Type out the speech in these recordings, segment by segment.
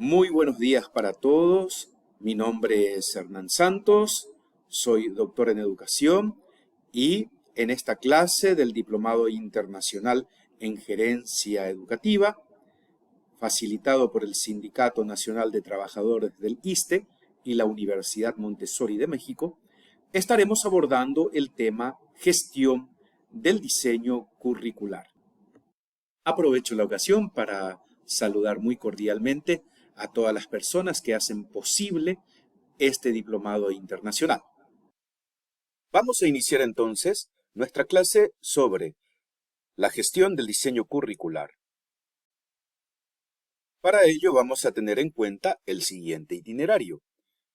Muy buenos días para todos. Mi nombre es Hernán Santos, soy doctor en educación y en esta clase del Diplomado Internacional en Gerencia Educativa, facilitado por el Sindicato Nacional de Trabajadores del ISSSTE y la Universidad Montessori de México, estaremos abordando el tema gestión del diseño curricular. Aprovecho la ocasión para saludar muy cordialmente a todas las personas que hacen posible este diplomado internacional. Vamos a iniciar entonces nuestra clase sobre la gestión del diseño curricular. Para ello vamos a tener en cuenta el siguiente itinerario.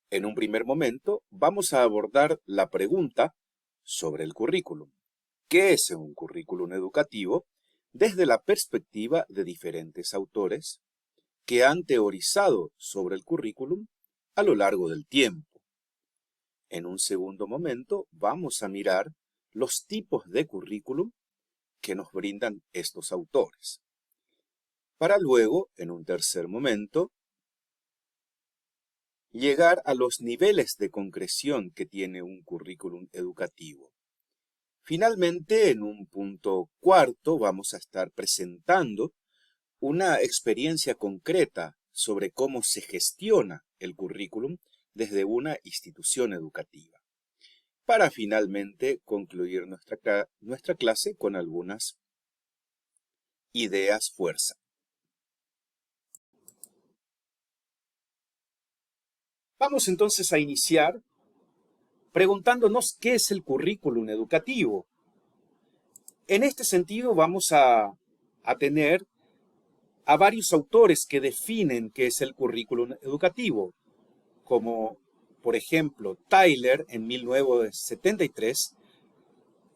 En un primer momento vamos a abordar la pregunta sobre el currículum. ¿Qué es un currículum educativo? Desde la perspectiva de diferentes autores que han teorizado sobre el currículum a lo largo del tiempo. En un segundo momento vamos a mirar los tipos de currículum que nos brindan estos autores. Para luego, en un tercer momento, llegar a los niveles de concreción que tiene un currículum educativo. Finalmente, en un punto cuarto, vamos a estar presentando una experiencia concreta sobre cómo se gestiona el currículum desde una institución educativa, para finalmente concluir nuestra clase con algunas ideas fuerza. Vamos entonces a iniciar preguntándonos qué es el currículum educativo. En este sentido vamos a tener a varios autores que definen qué es el currículum educativo, como por ejemplo Tyler en 1973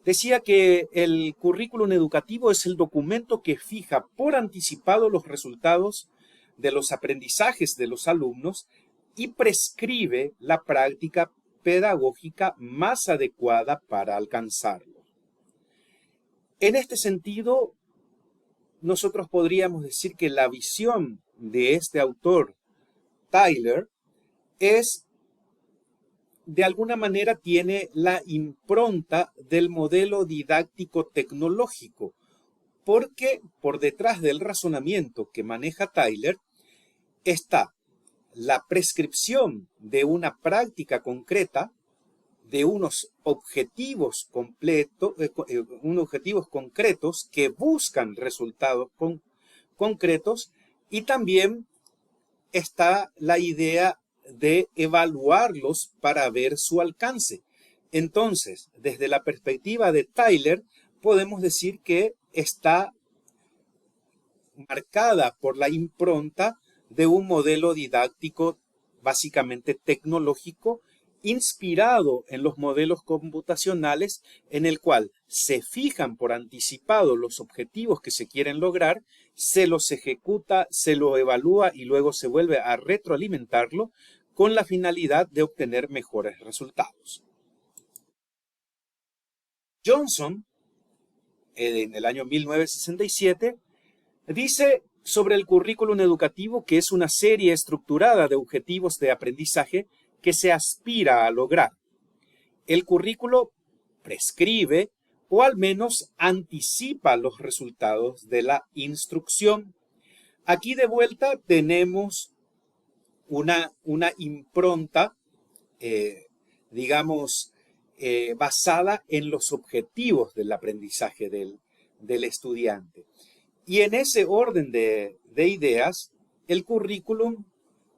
decía que el currículum educativo es el documento que fija por anticipado los resultados de los aprendizajes de los alumnos y prescribe la práctica pedagógica más adecuada para alcanzarlo. En este sentido, nosotros podríamos decir que la visión de este autor, Tyler, de alguna manera tiene la impronta del modelo didáctico tecnológico, porque por detrás del razonamiento que maneja Tyler está la prescripción de una práctica concreta, de unos objetivos concretos que buscan resultados concretos, y también está la idea de evaluarlos para ver su alcance. Entonces, desde la perspectiva de Tyler, podemos decir que está marcada por la impronta de un modelo didáctico básicamente tecnológico, inspirado en los modelos computacionales, en el cual se fijan por anticipado los objetivos que se quieren lograr, se los ejecuta, se lo evalúa y luego se vuelve a retroalimentarlo con la finalidad de obtener mejores resultados. Johnson, en el año 1967, dice sobre el currículum educativo que es una serie estructurada de objetivos de aprendizaje que se aspira a lograr. El currículo prescribe o al menos anticipa los resultados de la instrucción. Aquí de vuelta tenemos una impronta, basada en los objetivos del aprendizaje del estudiante. Y en ese orden de ideas, el currículum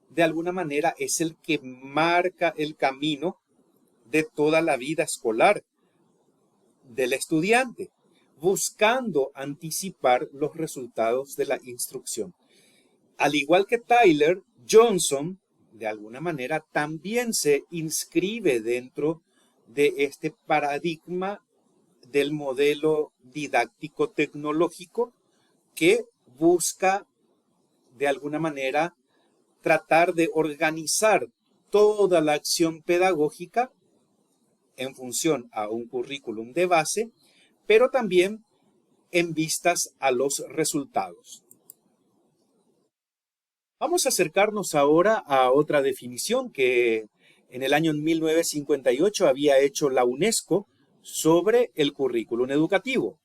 de alguna manera es el que marca el camino de toda la vida escolar del estudiante, buscando anticipar los resultados de la instrucción. Al igual que Tyler, Johnson, de alguna manera, también se inscribe dentro de este paradigma del modelo didáctico tecnológico que busca, de alguna manera, tratar de organizar toda la acción pedagógica en función a un currículum de base, pero también en vistas a los resultados. Vamos a acercarnos ahora a otra definición que en el año 1958 había hecho la UNESCO sobre el currículum educativo.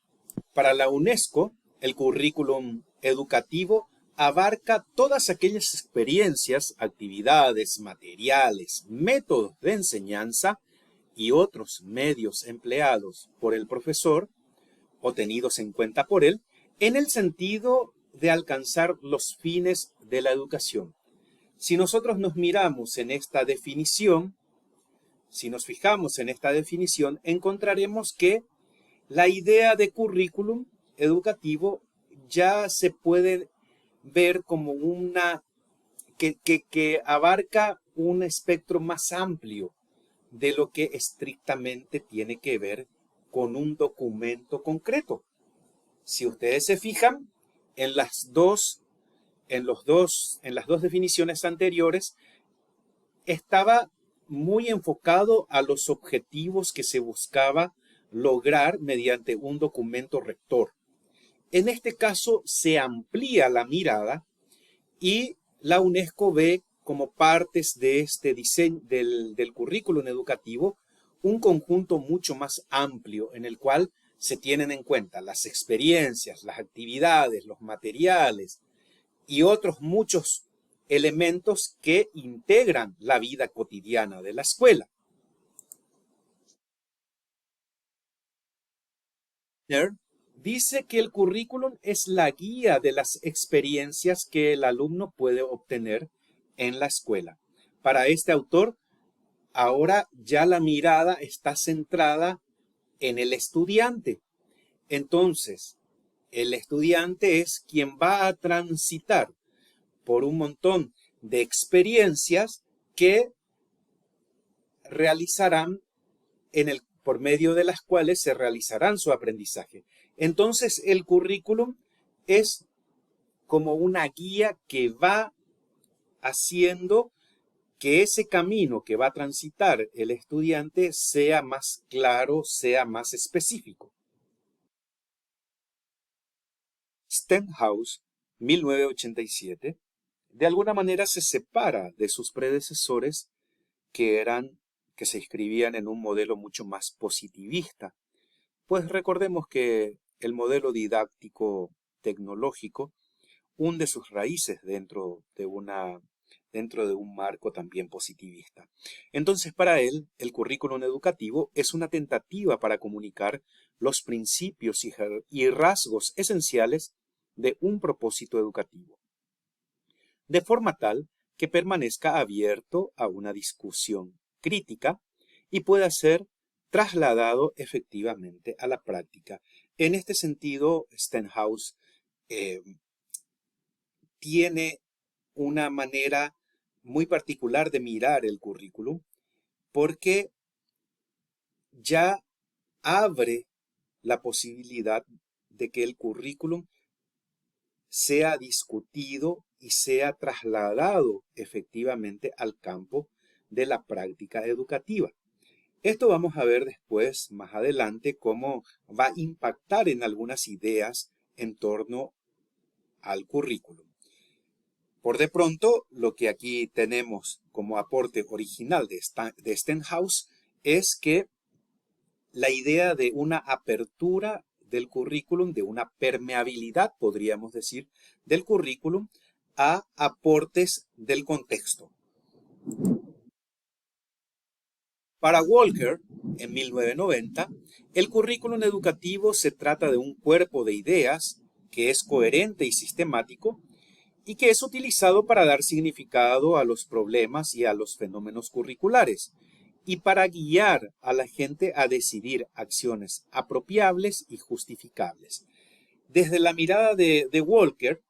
Para la UNESCO, el currículum educativo abarca todas aquellas experiencias, actividades, materiales, métodos de enseñanza y otros medios empleados por el profesor o tenidos en cuenta por él en el sentido de alcanzar los fines de la educación. Si nosotros nos miramos en esta definición, si nos fijamos en esta definición, encontraremos que la idea de currículum educativo ya se puede ver como una que abarca un espectro más amplio de lo que estrictamente tiene que ver con un documento concreto. Si ustedes se fijan en las dos definiciones anteriores, estaba muy enfocado a los objetivos que se buscaba lograr mediante un documento rector. En este caso se amplía la mirada y la UNESCO ve como partes de este diseño del currículum educativo un conjunto mucho más amplio en el cual se tienen en cuenta las experiencias, las actividades, los materiales y otros muchos elementos que integran la vida cotidiana de la escuela. Dice que el currículum es la guía de las experiencias que el alumno puede obtener en la escuela. Para este autor, ahora ya la mirada está centrada en el estudiante. Entonces, el estudiante es quien va a transitar por un montón de experiencias que realizarán por medio de las cuales se realizarán su aprendizaje. Entonces, el currículum es como una guía que va haciendo que ese camino que va a transitar el estudiante sea más claro, sea más específico. Stenhouse, 1987, de alguna manera se separa de sus predecesores que se inscribían en un modelo mucho más positivista. Pues recordemos que el modelo didáctico tecnológico hunde sus raíces dentro de un marco también positivista. Entonces, para él, el currículum educativo es una tentativa para comunicar los principios y rasgos esenciales de un propósito educativo, de forma tal que permanezca abierto a una discusión crítica y pueda ser trasladado efectivamente a la práctica. En este sentido, Stenhouse tiene una manera muy particular de mirar el currículum porque ya abre la posibilidad de que el currículum sea discutido y sea trasladado efectivamente al campo de la práctica educativa. Esto vamos a ver después, más adelante, cómo va a impactar en algunas ideas en torno al currículum. Por de pronto, lo que aquí tenemos como aporte original de Stenhouse es que la idea de una apertura del currículum, de una permeabilidad, podríamos decir, del currículum a aportes del contexto. Para Walker, en 1990, el currículum educativo se trata de un cuerpo de ideas que es coherente y sistemático y que es utilizado para dar significado a los problemas y a los fenómenos curriculares y para guiar a la gente a decidir acciones apropiables y justificables. Desde la mirada de Walker,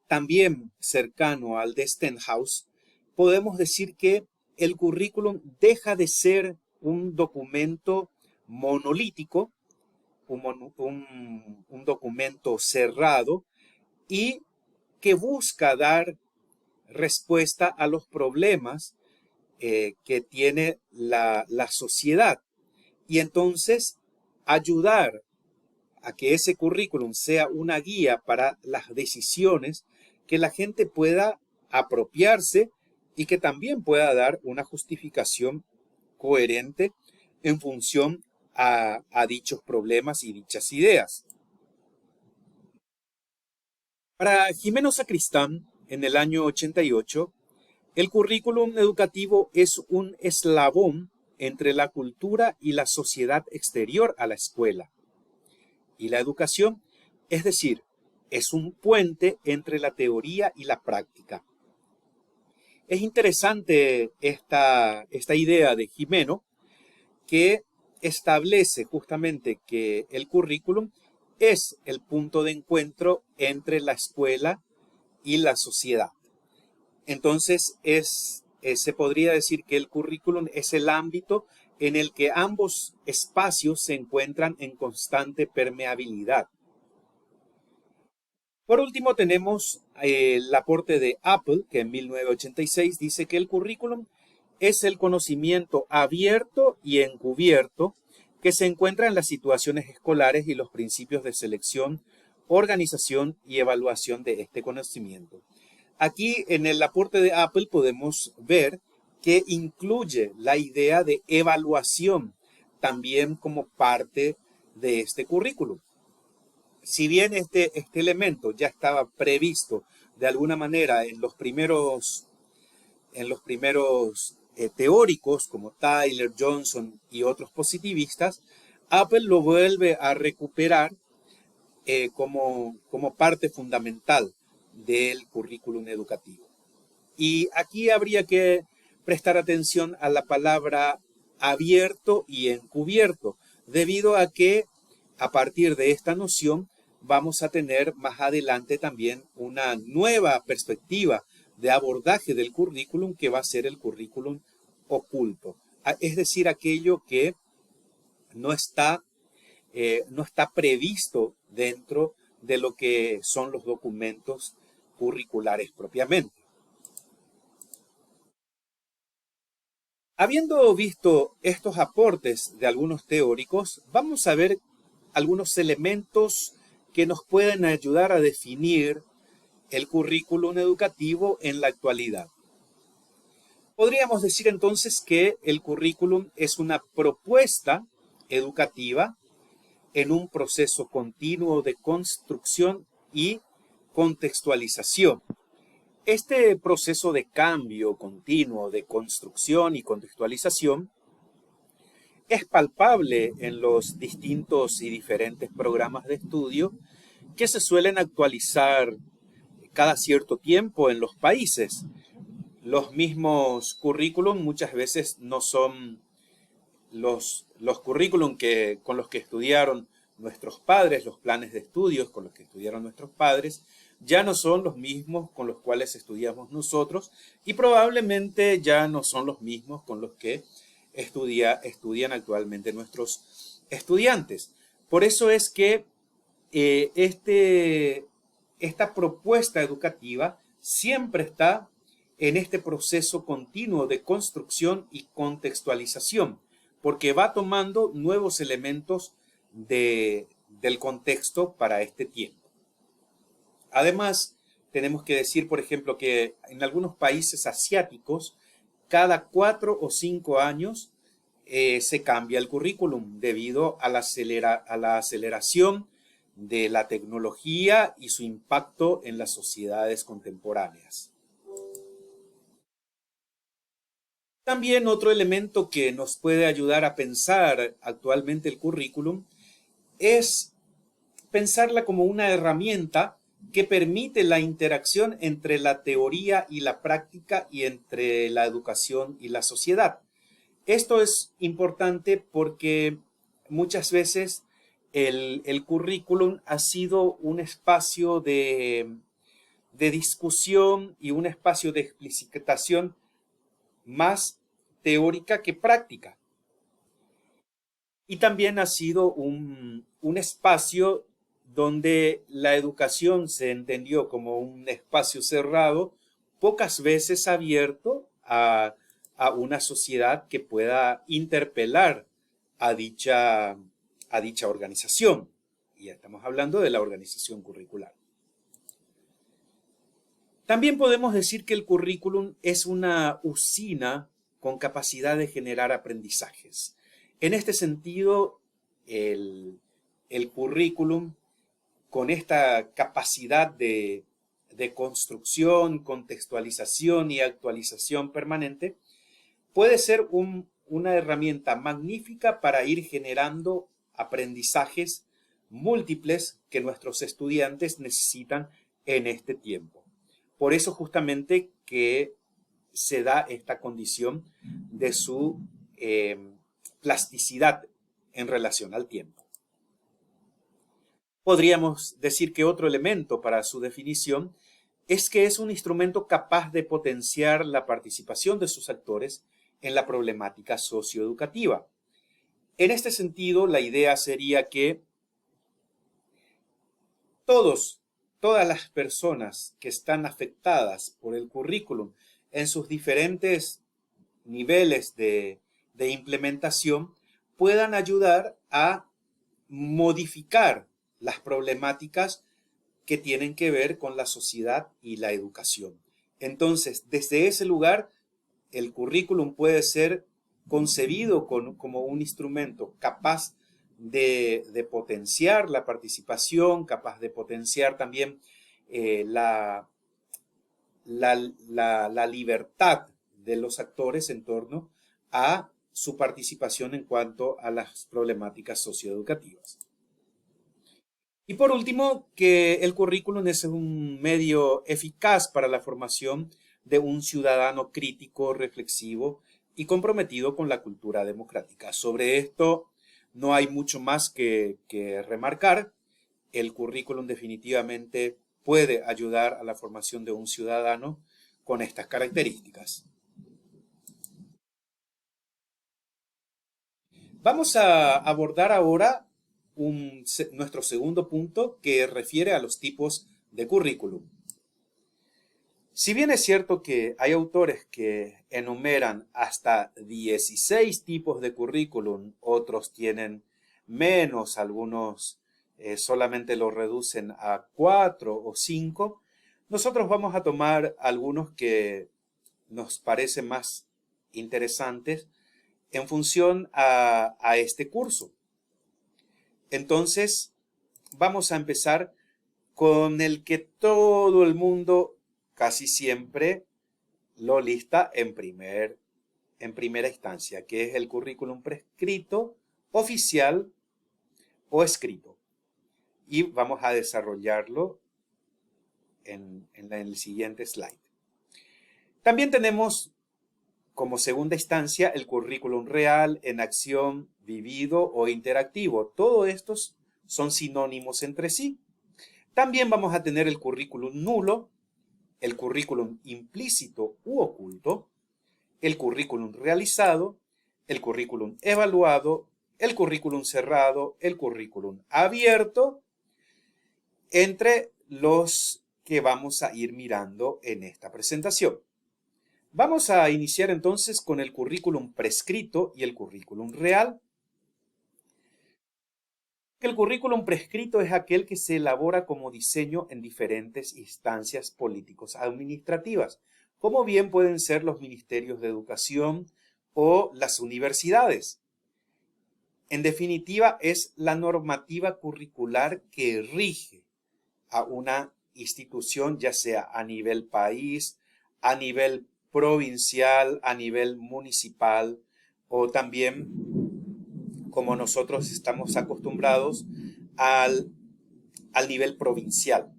también cercano al de Stenhouse, podemos decir que el currículum deja de ser un documento monolítico, un documento cerrado y que busca dar respuesta a los problemas que tiene la sociedad y entonces ayudar a que ese currículum sea una guía para las decisiones que la gente pueda apropiarse y que también pueda dar una justificación coherente en función a dichos problemas y dichas ideas. Para Gimeno Sacristán, en el año 88, el currículum educativo es un eslabón entre la cultura y la sociedad exterior a la escuela y la educación, es decir, es un puente entre la teoría y la práctica. Es interesante esta idea de Gimeno, que establece justamente que el currículum es el punto de encuentro entre la escuela y la sociedad. Entonces, se podría decir que el currículum es el ámbito en el que ambos espacios se encuentran en constante permeabilidad. Por último, tenemos el aporte de Apple, que en 1986 dice que el currículum es el conocimiento abierto y encubierto que se encuentra en las situaciones escolares y los principios de selección, organización y evaluación de este conocimiento. Aquí en el aporte de Apple podemos ver que incluye la idea de evaluación también como parte de este currículum. Si bien este elemento ya estaba previsto de alguna manera en los primeros teóricos como Tyler, Johnson y otros positivistas, Apple lo vuelve a recuperar como parte fundamental del currículum educativo. Y aquí habría que prestar atención a la palabra abierto y encubierto, debido a que a partir de esta noción vamos a tener más adelante también una nueva perspectiva de abordaje del currículum, que va a ser el currículum oculto, es decir, aquello que no está previsto dentro de lo que son los documentos curriculares propiamente. Habiendo visto estos aportes de algunos teóricos, vamos a ver algunos elementos que nos pueden ayudar a definir el currículum educativo en la actualidad. Podríamos decir entonces que el currículum es una propuesta educativa en un proceso continuo de construcción y contextualización. Este proceso de cambio continuo, de construcción y contextualización, es palpable en los distintos y diferentes programas de estudio que se suelen actualizar cada cierto tiempo en los países. Los mismos currículum muchas veces no son los currículum con los que estudiaron nuestros padres, los planes de estudios con los que estudiaron nuestros padres, ya no son los mismos con los cuales estudiamos nosotros y probablemente ya no son los mismos con los que estudian actualmente nuestros estudiantes. Por eso es que esta propuesta educativa siempre está en este proceso continuo de construcción y contextualización, porque va tomando nuevos elementos del contexto para este tiempo. Además, tenemos que decir, por ejemplo, que en algunos países asiáticos, cada 4 o 5 años se cambia el currículum debido a la aceleración de la tecnología y su impacto en las sociedades contemporáneas. También otro elemento que nos puede ayudar a pensar actualmente el currículum es pensarla como una herramienta que permite la interacción entre la teoría y la práctica y entre la educación y la sociedad. Esto es importante porque muchas veces el currículum ha sido un espacio de discusión y un espacio de explicitación más teórica que práctica. Y también ha sido un espacio donde la educación se entendió como un espacio cerrado, pocas veces abierto a una sociedad que pueda interpelar a dicha organización. Y estamos hablando de la organización curricular. También podemos decir que el currículum es una usina con capacidad de generar aprendizajes. En este sentido, el currículum, con esta capacidad de construcción, contextualización y actualización permanente, puede ser una herramienta magnífica para ir generando aprendizajes múltiples que nuestros estudiantes necesitan en este tiempo. Por eso justamente que se da esta condición de su plasticidad en relación al tiempo. Podríamos decir que otro elemento para su definición es que es un instrumento capaz de potenciar la participación de sus actores en la problemática socioeducativa. En este sentido, la idea sería que todas las personas que están afectadas por el currículum en sus diferentes niveles de implementación puedan ayudar a modificar las problemáticas que tienen que ver con la sociedad y la educación. Entonces, desde ese lugar, el currículum puede ser concebido como un instrumento capaz de potenciar la participación, capaz de potenciar también la libertad de los actores en torno a su participación en cuanto a las problemáticas socioeducativas. Y por último, que el currículum es un medio eficaz para la formación de un ciudadano crítico, reflexivo y comprometido con la cultura democrática. Sobre esto no hay mucho más que remarcar. El currículum definitivamente puede ayudar a la formación de un ciudadano con estas características. Vamos a abordar ahora nuestro segundo punto, que refiere a los tipos de currículum. Si bien es cierto que hay autores que enumeran hasta 16 tipos de currículum, otros tienen menos, algunos solamente lo reducen a 4 o 5, nosotros vamos a tomar algunos que nos parecen más interesantes en función a este curso. Entonces, vamos a empezar con el que todo el mundo casi siempre lo lista en primera instancia, que es el currículum prescrito, oficial o escrito. Y vamos a desarrollarlo en el siguiente slide. También tenemos como segunda instancia el currículum real, en acción, vivido o interactivo. Todos estos son sinónimos entre sí. También vamos a tener el currículum nulo, el currículum implícito u oculto, el currículum realizado, el currículum evaluado, el currículum cerrado, el currículum abierto, entre los que vamos a ir mirando en esta presentación. Vamos a iniciar entonces con el currículum prescrito y el currículum real. El currículum prescrito es aquel que se elabora como diseño en diferentes instancias políticos administrativas, como bien pueden ser los ministerios de educación o las universidades. En definitiva, es la normativa curricular que rige a una institución, ya sea a nivel país, a nivel provincial, a nivel municipal o también, como nosotros estamos acostumbrados, al nivel provincial.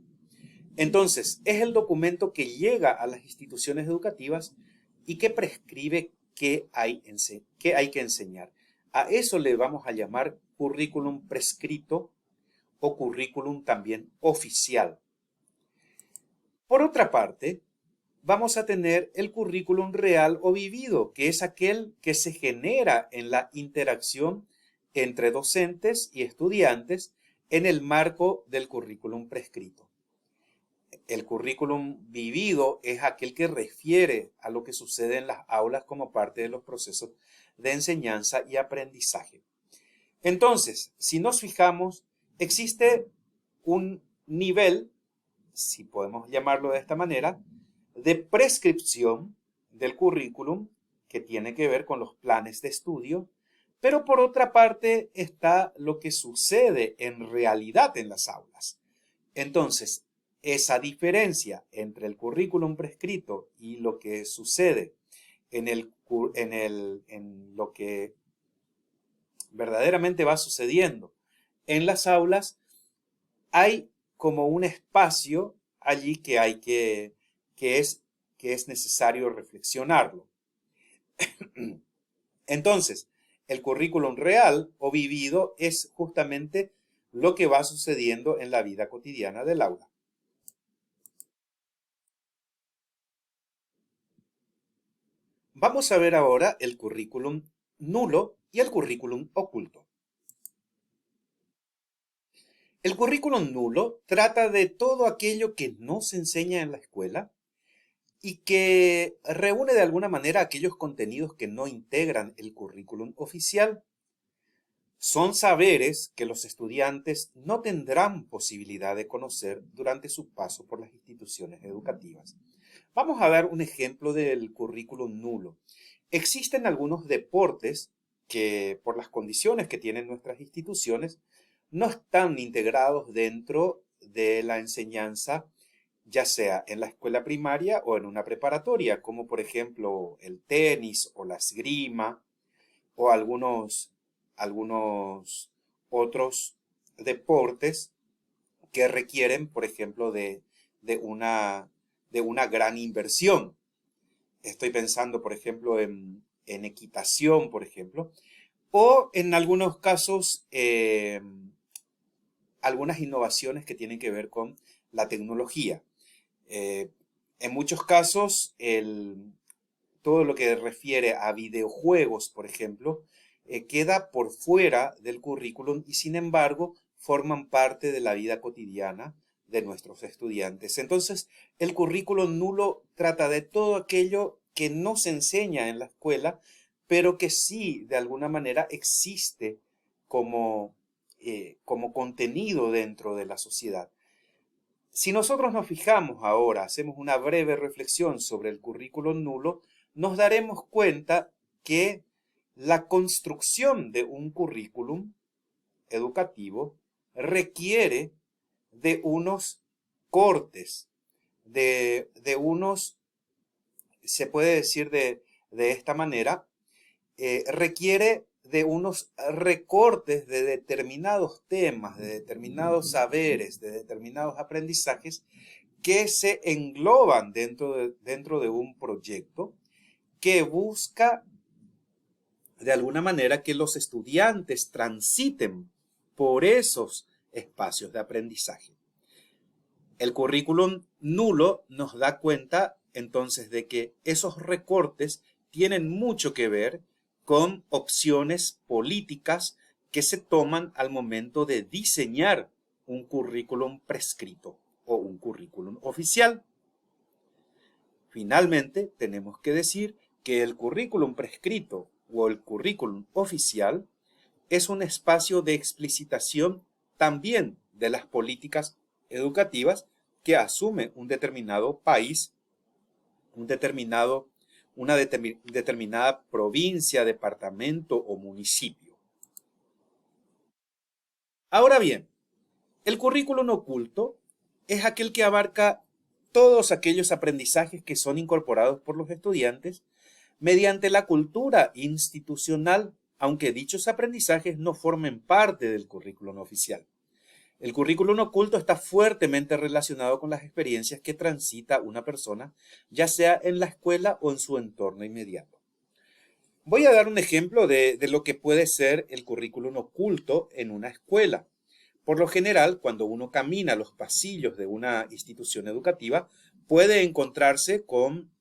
Entonces, es el documento que llega a las instituciones educativas y que prescribe qué hay que enseñar. A eso le vamos a llamar currículum prescrito o currículum también oficial. Por otra parte, vamos a tener el currículum real o vivido, que es aquel que se genera en la interacción entre docentes y estudiantes en el marco del currículum prescrito. El currículum vivido es aquel que refiere a lo que sucede en las aulas como parte de los procesos de enseñanza y aprendizaje. Entonces, si nos fijamos, existe un nivel, si podemos llamarlo de esta manera, de prescripción del currículum que tiene que ver con los planes de estudio, pero por otra parte está lo que sucede en realidad en las aulas. Entonces, esa diferencia entre el currículum prescrito y lo que sucede en lo que verdaderamente va sucediendo en las aulas, hay como un espacio allí que es necesario reflexionarlo. Entonces, el currículum real o vivido es justamente lo que va sucediendo en la vida cotidiana del aula. Vamos a ver ahora el currículum nulo y el currículum oculto. El currículum nulo trata de todo aquello que no se enseña en la escuela y que reúne de alguna manera aquellos contenidos que no integran el currículum oficial. Son saberes que los estudiantes no tendrán posibilidad de conocer durante su paso por las instituciones educativas. Vamos a dar un ejemplo del currículum nulo. Existen algunos deportes que, por las condiciones que tienen nuestras instituciones, no están integrados dentro de la enseñanza, ya sea en la escuela primaria o en una preparatoria, como por ejemplo el tenis o la esgrima o algunos otros deportes que requieren, por ejemplo, de una, de una gran inversión. Estoy pensando, por ejemplo, en equitación, por ejemplo, o en algunos casos, algunas innovaciones que tienen que ver con la tecnología. En muchos casos, todo lo que refiere a videojuegos, por ejemplo, queda por fuera del currículum y sin embargo forman parte de la vida cotidiana de nuestros estudiantes. Entonces, el currículum nulo trata de todo aquello que no se enseña en la escuela, pero que sí, de alguna manera, existe como, como contenido dentro de la sociedad. Si nosotros nos fijamos ahora, hacemos una breve reflexión sobre el currículum nulo, nos daremos cuenta que la construcción de un currículum educativo requiere de unos cortes, de unos, se puede decir de esta manera, requiere de unos recortes de determinados temas, de determinados saberes, de determinados aprendizajes que se engloban dentro de un proyecto que busca de alguna manera que los estudiantes transiten por esos espacios de aprendizaje. El currículum nulo nos da cuenta entonces de que esos recortes tienen mucho que ver con opciones políticas que se toman al momento de diseñar un currículum prescrito o un currículum oficial. Finalmente, tenemos que decir que el currículum prescrito o el currículum oficial es un espacio de explicitación también de las políticas educativas que asume un determinado país, una determinada provincia, departamento o municipio. Ahora bien, el currículum oculto es aquel que abarca todos aquellos aprendizajes que son incorporados por los estudiantes mediante la cultura institucional, aunque dichos aprendizajes no formen parte del currículum oficial. El currículum oculto está fuertemente relacionado con las experiencias que transita una persona, ya sea en la escuela o en su entorno inmediato. Voy a dar un ejemplo de lo que puede ser el currículum oculto en una escuela. Por lo general, cuando uno camina los pasillos de una institución educativa, puede encontrarse con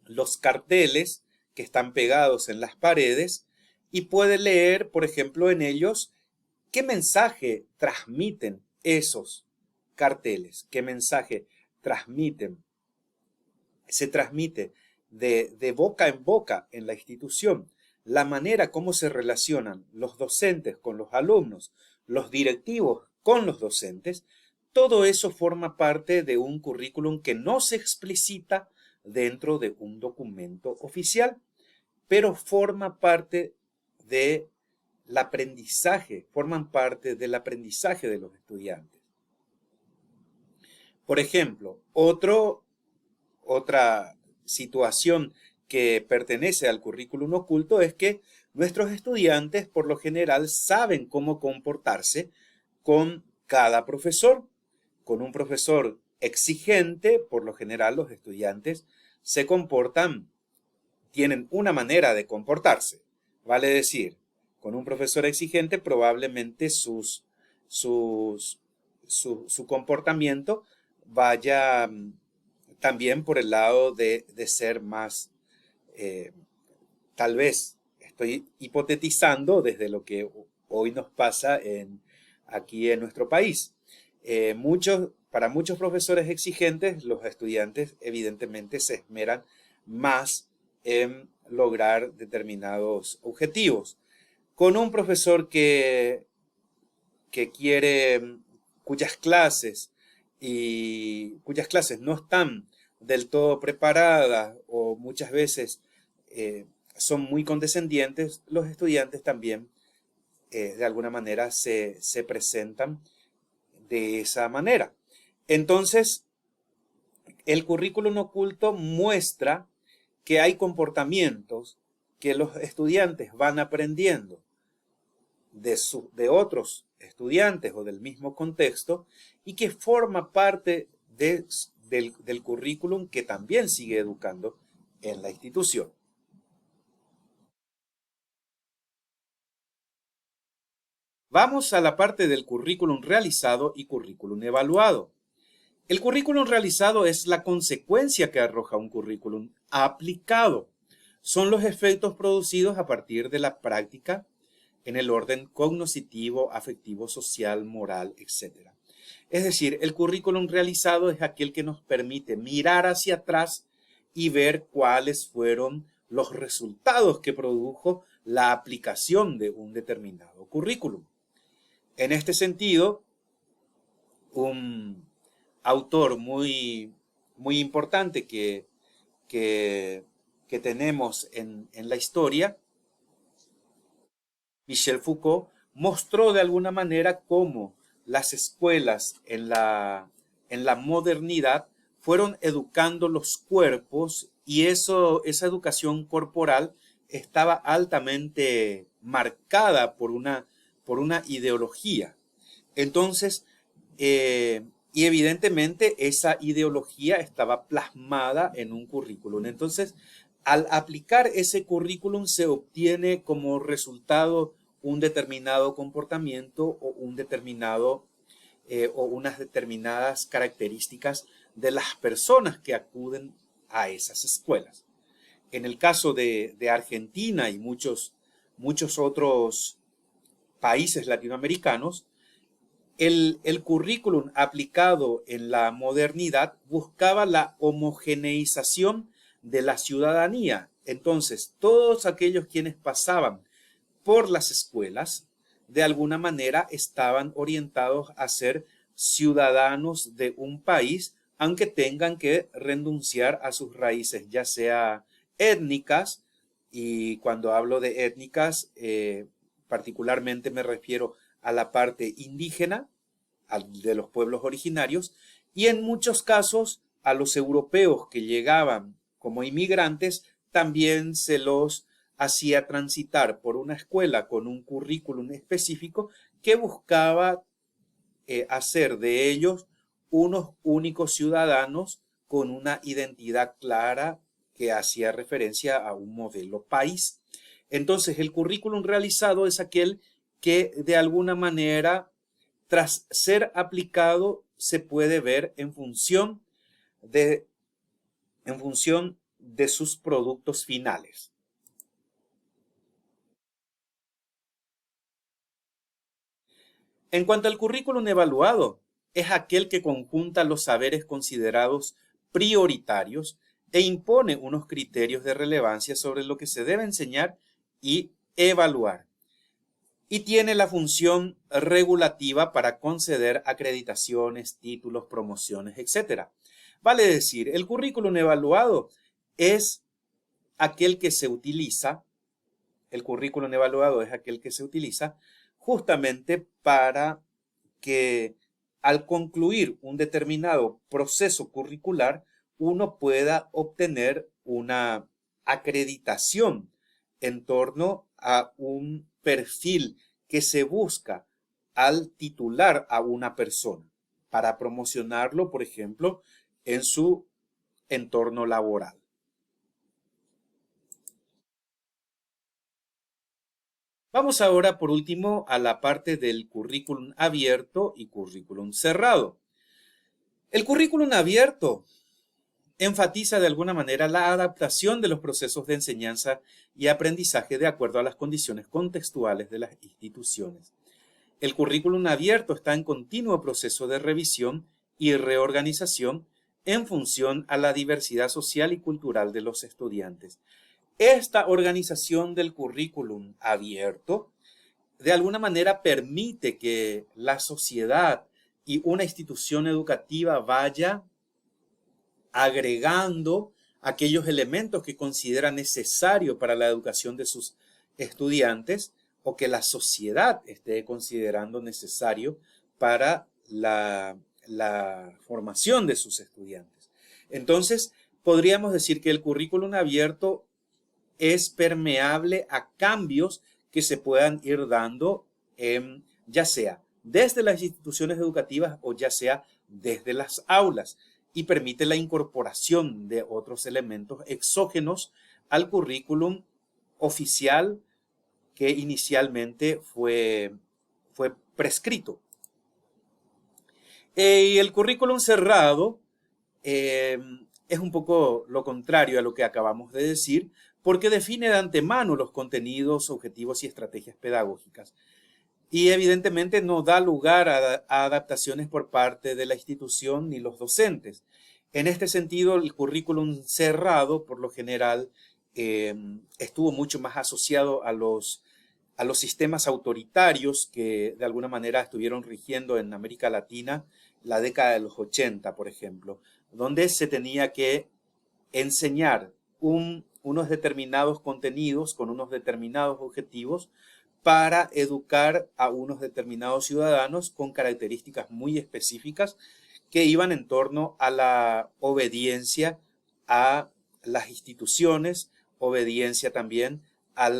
los carteles que están pegados en las paredes y puede leer, por ejemplo, en ellos qué mensaje transmiten esos carteles, qué mensaje transmiten. Se transmite de boca en boca en la institución, la manera como se relacionan los docentes con los alumnos, los directivos con los docentes, todo eso forma parte de un currículum que no se explicita dentro de un documento oficial, pero forma parte del aprendizaje, forman parte del aprendizaje de los estudiantes. Por ejemplo, otra situación que pertenece al currículum oculto es que nuestros estudiantes por lo general saben cómo comportarse con cada profesor. Con un profesor exigente, por lo general los estudiantes se comportan, tienen una manera de comportarse. Vale decir, con un profesor exigente probablemente su comportamiento vaya también por el lado de ser más, tal vez estoy hipotetizando desde lo que hoy nos pasa aquí en nuestro país. Para muchos profesores exigentes, los estudiantes evidentemente se esmeran más en lograr determinados objetivos. Con un profesor que quiere, cuyas clases no están del todo preparadas o muchas veces son muy condescendientes, los estudiantes también de alguna manera se presentan de esa manera. Entonces, el currículum oculto muestra que hay comportamientos que los estudiantes van aprendiendo de otros estudiantes o del mismo contexto y que forma parte del currículum que también sigue educando en la institución. Vamos a la parte del currículum realizado y currículum evaluado. El currículum realizado es la consecuencia que arroja un currículum aplicado. Son los efectos producidos a partir de la práctica en el orden cognoscitivo, afectivo, social, moral, etc. Es decir, el currículum realizado es aquel que nos permite mirar hacia atrás y ver cuáles fueron los resultados que produjo la aplicación de un determinado currículum. En este sentido, un autor muy importante que tenemos en la historia, Michel Foucault, mostró de alguna manera cómo las escuelas en la modernidad fueron educando los cuerpos y esa educación corporal estaba altamente marcada por una ideología. Entonces, y evidentemente esa ideología estaba plasmada en un currículum. Entonces, al aplicar ese currículum se obtiene como resultado un determinado comportamiento o o unas determinadas características de las personas que acuden a esas escuelas. En el caso de Argentina y muchos otros países latinoamericanos, el currículum aplicado en la modernidad buscaba la homogeneización de la ciudadanía. Entonces, todos aquellos quienes pasaban por las escuelas, de alguna manera estaban orientados a ser ciudadanos de un país, aunque tengan que renunciar a sus raíces, ya sea étnicas, y cuando hablo de étnicas, particularmente me refiero a la parte indígena, de los pueblos originarios, y en muchos casos a los europeos que llegaban como inmigrantes, también se los hacía transitar por una escuela con un currículum específico que buscaba hacer de ellos unos únicos ciudadanos con una identidad clara que hacía referencia a un modelo país. Entonces, el currículum realizado es aquel que de alguna manera, tras ser aplicado, se puede ver en función de sus productos finales. En cuanto al currículum evaluado, es aquel que conjunta los saberes considerados prioritarios e impone unos criterios de relevancia sobre lo que se debe enseñar y evaluar. y tiene la función regulativa para conceder acreditaciones, títulos, promociones, etc. Vale decir, el currículum evaluado es aquel que se utiliza, el currículum evaluado es aquel que se utiliza justamente para que al concluir un determinado proceso curricular, uno pueda obtener una acreditación en torno a un perfil que se busca al titular a una persona para promocionarlo, por ejemplo, en su entorno laboral. Vamos ahora, por último, a la parte del currículum abierto y currículum cerrado. El currículum abierto enfatiza de alguna manera la adaptación de los procesos de enseñanza y aprendizaje de acuerdo a las condiciones contextuales de las instituciones. El currículum abierto está en continuo proceso de revisión y reorganización en función a la diversidad social y cultural de los estudiantes. Esta organización del currículum abierto de alguna manera permite que la sociedad y una institución educativa vaya agregando aquellos elementos que considera necesario para la educación de sus estudiantes o que la sociedad esté considerando necesario para la formación de sus estudiantes. Entonces, podríamos decir que el currículum abierto es permeable a cambios que se puedan ir dando, ya sea desde las instituciones educativas o ya sea desde las aulas, y permite la incorporación de otros elementos exógenos al currículum oficial que inicialmente fue prescrito. Y el currículum cerrado es un poco lo contrario a lo que acabamos de decir, porque define de antemano los contenidos, objetivos y estrategias pedagógicas. Y evidentemente no da lugar a adaptaciones por parte de la institución ni los docentes. En este sentido, el currículum cerrado, por lo general, estuvo mucho más asociado a los sistemas autoritarios que de alguna manera estuvieron rigiendo en América Latina la década de los 80, por ejemplo, donde se tenía que enseñar unos determinados contenidos con unos determinados objetivos para educar a unos determinados ciudadanos con características muy específicas que iban en torno a la obediencia a las instituciones, obediencia también a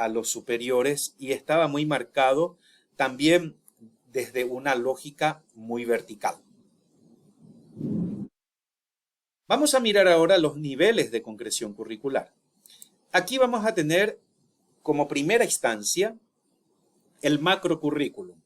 los superiores, y estaba muy marcado también desde una lógica muy vertical. Vamos a mirar ahora los niveles de concreción curricular. Aquí vamos a tener como primera instancia el macrocurrículum.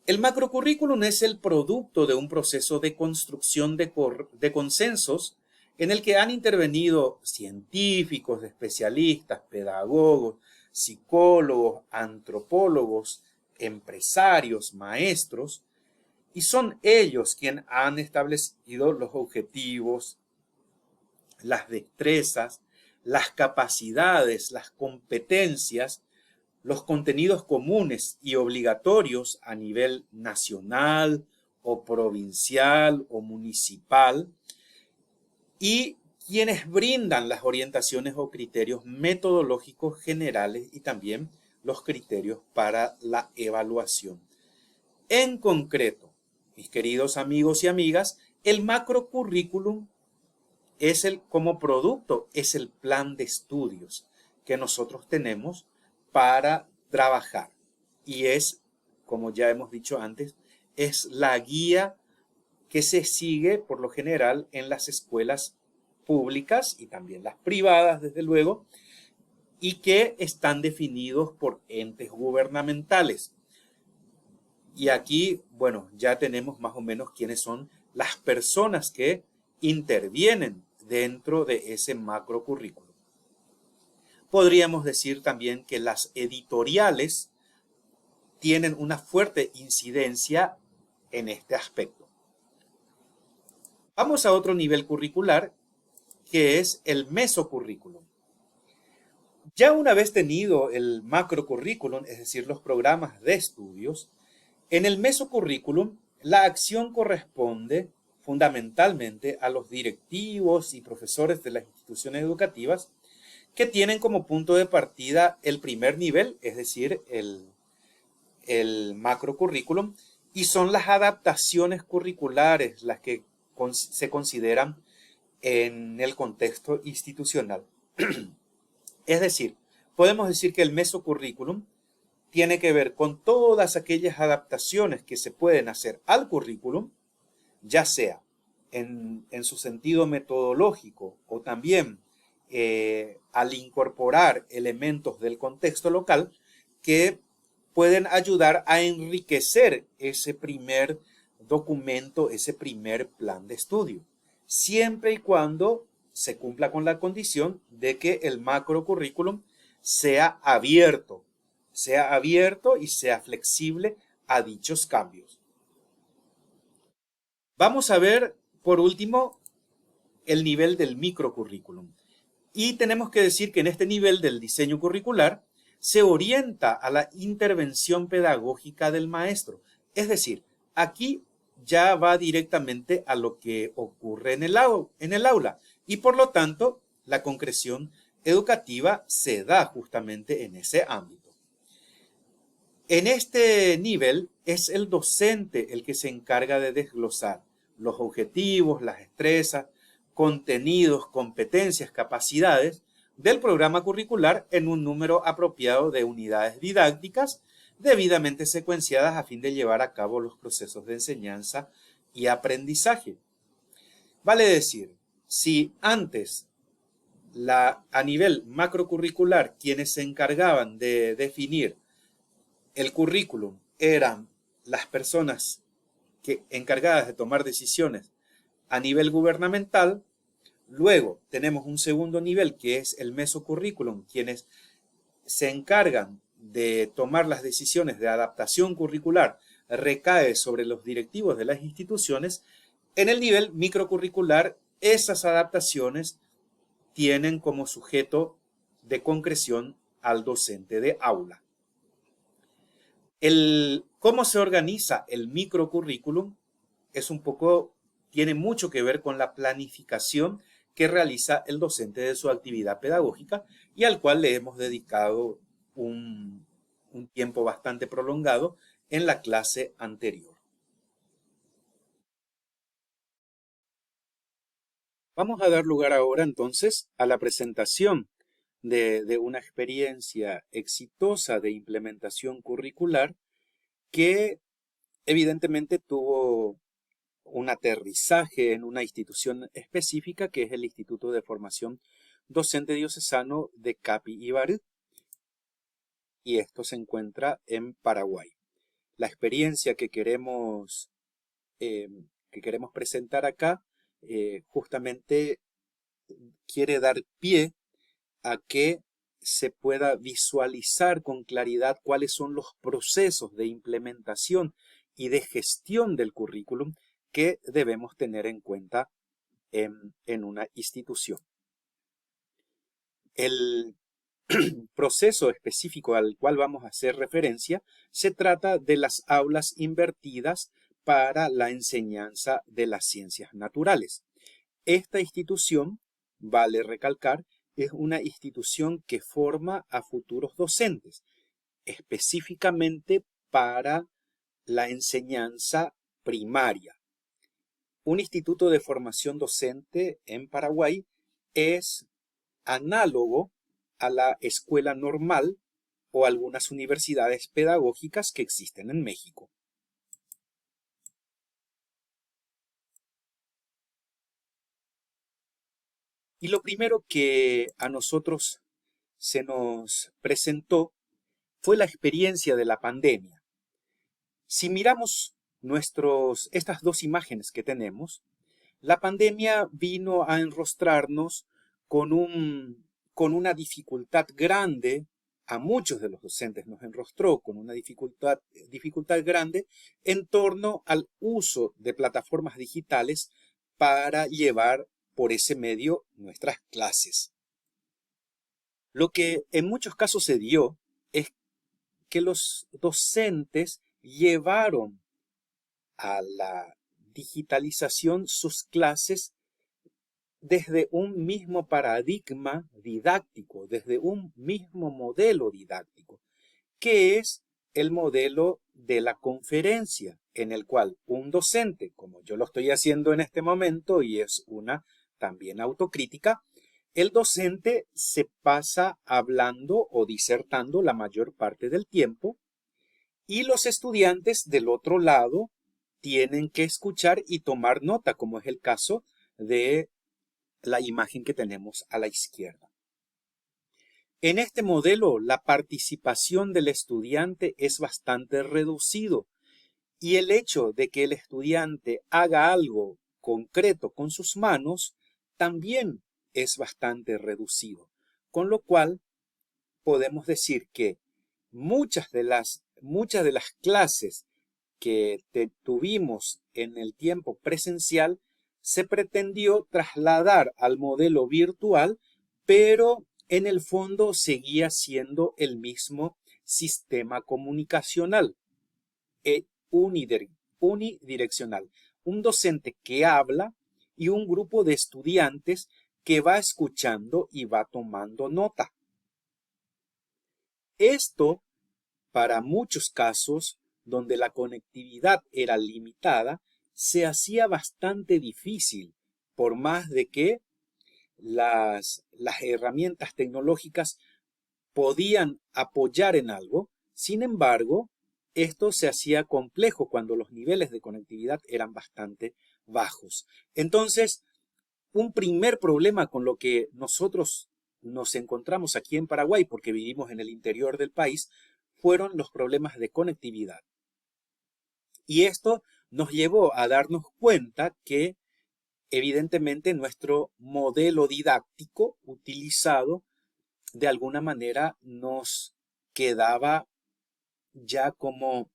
El macrocurrículum es el producto de un proceso de construcción de consensos en el que han intervenido científicos, especialistas, pedagogos, psicólogos, antropólogos, empresarios, maestros, y son ellos quienes han establecido los objetivos, las destrezas, las capacidades, las competencias, los contenidos comunes y obligatorios a nivel nacional o provincial o municipal, y quienes brindan las orientaciones o criterios metodológicos generales y también los criterios para la evaluación. En concreto, mis queridos amigos y amigas, el macrocurrículum como producto, es el plan de estudios que nosotros tenemos para trabajar. Y es, como ya hemos dicho antes, es la guía que se sigue por lo general en las escuelas públicas y también las privadas, desde luego, y que están definidos por entes gubernamentales. Y aquí, bueno, ya tenemos más o menos quiénes son las personas que intervienen dentro de ese macrocurrículo. Podríamos decir también que las editoriales tienen una fuerte incidencia en este aspecto. Vamos a otro nivel curricular, que es el mesocurrículum. Ya una vez tenido el macrocurrículum, es decir, los programas de estudios, en el mesocurrículum la acción corresponde fundamentalmente a los directivos y profesores de las instituciones educativas que tienen como punto de partida el primer nivel, es decir, el macrocurrículum, y son las adaptaciones curriculares las que se consideran en el contexto institucional. Es decir, podemos decir que el mesocurrículum tiene que ver con todas aquellas adaptaciones que se pueden hacer al currículum, ya sea en su sentido metodológico o también al incorporar elementos del contexto local que pueden ayudar a enriquecer ese primer documento, ese primer plan de estudio, siempre y cuando se cumpla con la condición de que el macrocurrículum sea abierto y sea flexible a dichos cambios. Vamos a ver, por último, el nivel del microcurrículum. Y tenemos que decir que en este nivel del diseño curricular se orienta a la intervención pedagógica del maestro. Es decir, aquí ya va directamente a lo que ocurre en el aula y por lo tanto la concreción educativa se da justamente en ese ámbito. En este nivel es el docente el que se encarga de desglosar los objetivos, las destrezas, contenidos, competencias, capacidades del programa curricular en un número apropiado de unidades didácticas debidamente secuenciadas a fin de llevar a cabo los procesos de enseñanza y aprendizaje. Vale decir, si antes a nivel macrocurricular quienes se encargaban de definir el currículum eran las personas encargadas de tomar decisiones a nivel gubernamental, luego tenemos un segundo nivel que es el mesocurrículum, quienes se encargan de tomar las decisiones de adaptación curricular recae sobre los directivos de las instituciones. En el nivel microcurricular, esas adaptaciones tienen como sujeto de concreción al docente de aula. Cómo se organiza el microcurrículum tiene mucho que ver con la planificación que realiza el docente de su actividad pedagógica y al cual le hemos dedicado un tiempo bastante prolongado en la clase anterior. Vamos a dar lugar ahora entonces a la presentación de una experiencia exitosa de implementación curricular que evidentemente tuvo un aterrizaje en una institución específica que es el Instituto de Formación Docente Diocesano de Capi y Barú, y esto se encuentra en Paraguay. La experiencia que queremos presentar acá justamente quiere dar pie a que se pueda visualizar con claridad cuáles son los procesos de implementación y de gestión del currículum que debemos tener en cuenta en una institución. El proceso específico al cual vamos a hacer referencia se trata de las aulas invertidas para la enseñanza de las ciencias naturales. Esta institución, vale recalcar, es una institución que forma a futuros docentes, específicamente para la enseñanza primaria. Un instituto de formación docente en Paraguay es análogo a la escuela normal o algunas universidades pedagógicas que existen en México. Y lo primero que a nosotros se nos presentó fue la experiencia de la pandemia. Si miramos estas dos imágenes que tenemos, la pandemia vino a enrostrarnos con una dificultad grande, a muchos de los docentes nos enrostró con una dificultad grande en torno al uso de plataformas digitales para llevar por ese medio nuestras clases. Lo que en muchos casos se dio es que los docentes llevaron a la digitalización sus clases desde un mismo paradigma didáctico, desde un mismo modelo didáctico, que es el modelo de la conferencia, en el cual un docente, como yo lo estoy haciendo en este momento, y es una también autocrítica, el docente se pasa hablando o disertando la mayor parte del tiempo y los estudiantes del otro lado tienen que escuchar y tomar nota, como es el caso de la imagen que tenemos a la izquierda. En este modelo, la participación del estudiante es bastante reducido y el hecho de que el estudiante haga algo concreto con sus manos también es bastante reducido, con lo cual podemos decir que muchas de las clases que tuvimos en el tiempo presencial se pretendió trasladar al modelo virtual, pero en el fondo seguía siendo el mismo sistema comunicacional, unidireccional. Un docente que habla y un grupo de estudiantes que va escuchando y va tomando nota. Esto, para muchos casos donde la conectividad era limitada, se hacía bastante difícil, por más de que las herramientas tecnológicas podían apoyar en algo. Sin embargo, esto se hacía complejo cuando los niveles de conectividad eran bastante bajos. Entonces, un primer problema con lo que nosotros nos encontramos aquí en Paraguay, porque vivimos en el interior del país, fueron los problemas de conectividad. Y esto nos llevó a darnos cuenta que, evidentemente, nuestro modelo didáctico utilizado de alguna manera nos quedaba ya como,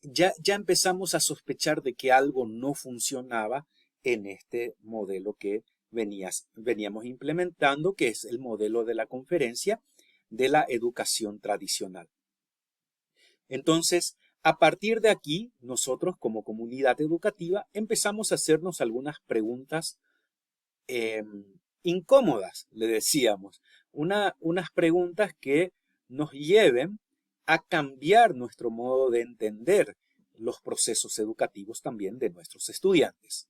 ya empezamos a sospechar de que algo no funcionaba en este modelo que veníamos implementando, que es el modelo de la conferencia de la educación tradicional. Entonces, a partir de aquí, nosotros como comunidad educativa empezamos a hacernos algunas preguntas incómodas, le decíamos, unas preguntas que nos lleven a cambiar nuestro modo de entender los procesos educativos también de nuestros estudiantes.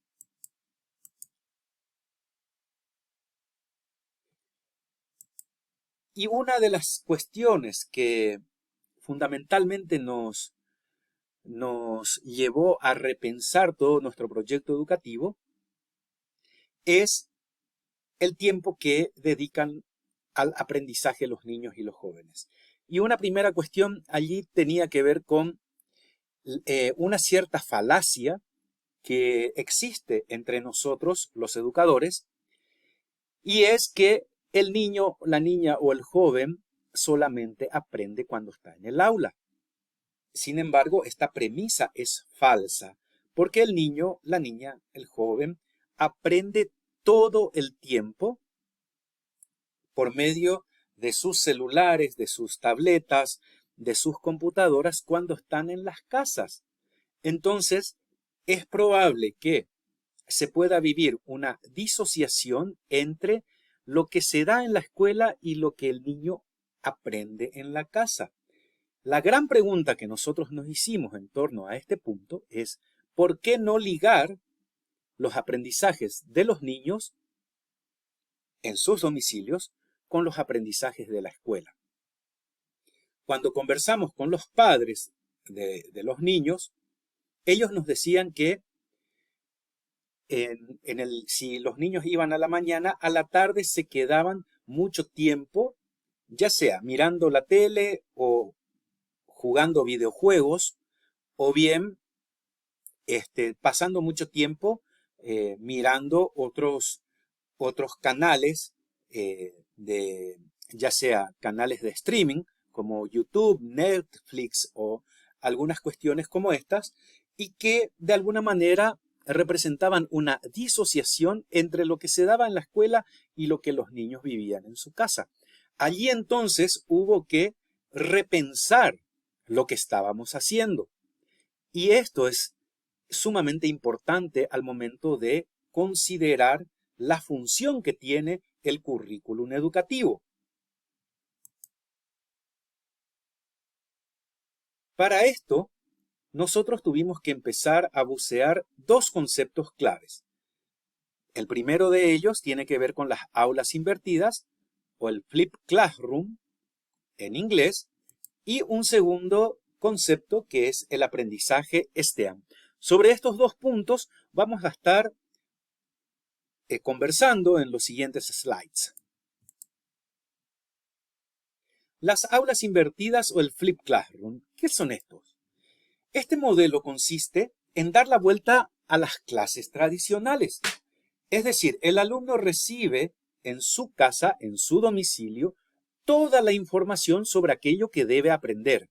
Y una de las cuestiones que fundamentalmente nos llevó a repensar todo nuestro proyecto educativo es el tiempo que dedican al aprendizaje los niños y los jóvenes. Y una primera cuestión allí tenía que ver con una cierta falacia que existe entre nosotros, los educadores, y es que el niño, la niña o el joven solamente aprende cuando está en el aula. Sin embargo, esta premisa es falsa, porque el niño, la niña, el joven, aprende todo el tiempo por medio de sus celulares, de sus tabletas, de sus computadoras cuando están en las casas. Entonces, es probable que se pueda vivir una disociación entre lo que se da en la escuela y lo que el niño aprende en la casa. La gran pregunta que nosotros nos hicimos en torno a este punto es, ¿por qué no ligar los aprendizajes de los niños en sus domicilios con los aprendizajes de la escuela? Cuando conversamos con los padres de los niños, ellos nos decían que si los niños iban a la mañana, a la tarde se quedaban mucho tiempo, ya sea mirando la tele o jugando videojuegos, o bien pasando mucho tiempo mirando otros canales, ya sea canales de streaming como YouTube, Netflix o algunas cuestiones como estas, y que de alguna manera representaban una disociación entre lo que se daba en la escuela y lo que los niños vivían en su casa. Allí entonces hubo que repensar lo que estábamos haciendo. Y esto es sumamente importante al momento de considerar la función que tiene el currículum educativo. Para esto, nosotros tuvimos que empezar a bucear dos conceptos claves. El primero de ellos tiene que ver con las aulas invertidas o el flip classroom en inglés, y un segundo concepto que es el aprendizaje STEAM. Sobre estos dos puntos vamos a estar conversando en los siguientes slides. Las aulas invertidas o el flip classroom, ¿qué son estos? Este modelo consiste en dar la vuelta a las clases tradicionales. Es decir, el alumno recibe en su casa, en su domicilio, toda la información sobre aquello que debe aprender.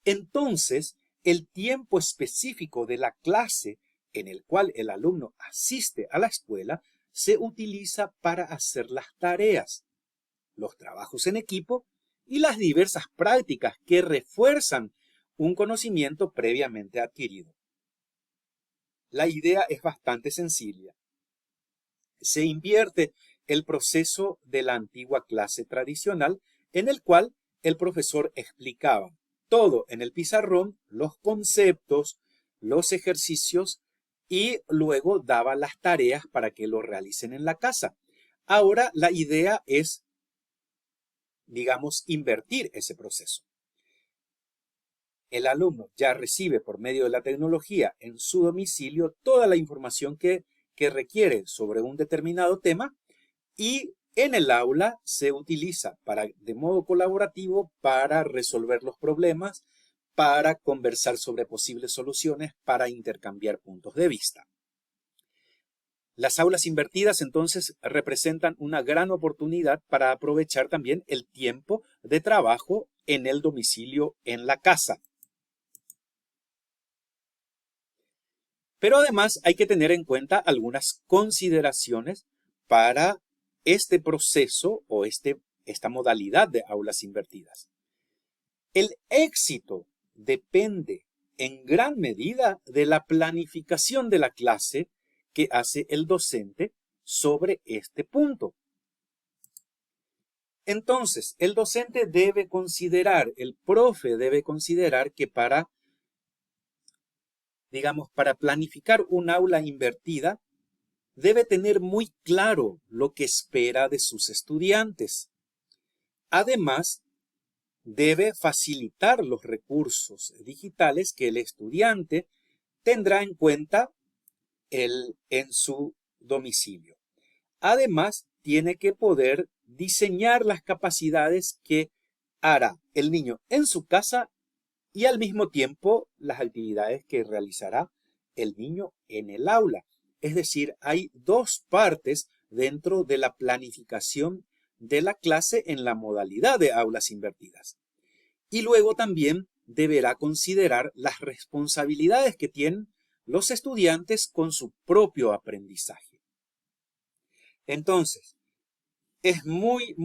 Entonces, el tiempo específico de la clase en el cual el alumno asiste a la escuela se utiliza para hacer las tareas, los trabajos en equipo y las diversas prácticas que refuerzan un conocimiento previamente adquirido. La idea es bastante sencilla. Se invierte el proceso de la antigua clase tradicional en el cual el profesor explicaba todo en el pizarrón, los conceptos, los ejercicios y luego daba las tareas para que lo realicen en la casa. Ahora la idea es, digamos, invertir ese proceso. El alumno ya recibe por medio de la tecnología en su domicilio toda la información que requiere sobre un determinado tema y en el aula se utiliza de modo colaborativo para resolver los problemas, para conversar sobre posibles soluciones, para intercambiar puntos de vista. Las aulas invertidas entonces representan una gran oportunidad para aprovechar también el tiempo de trabajo en el domicilio, en la casa. Pero además hay que tener en cuenta algunas consideraciones para este proceso o esta modalidad de aulas invertidas. El éxito depende en gran medida de la planificación de la clase que hace el docente sobre este punto. Entonces, el docente debe considerar, el profe debe considerar que para planificar un aula invertida, debe tener muy claro lo que espera de sus estudiantes. Además, debe facilitar los recursos digitales que el estudiante tendrá en cuenta en su domicilio. Además, tiene que poder diseñar las capacidades que hará el niño en su casa y al mismo tiempo las actividades que realizará el niño en el aula. Es decir, hay dos partes dentro de la planificación de la clase en la modalidad de aulas invertidas. Y luego también deberá considerar las responsabilidades que tienen los estudiantes con su propio aprendizaje. Entonces, es muy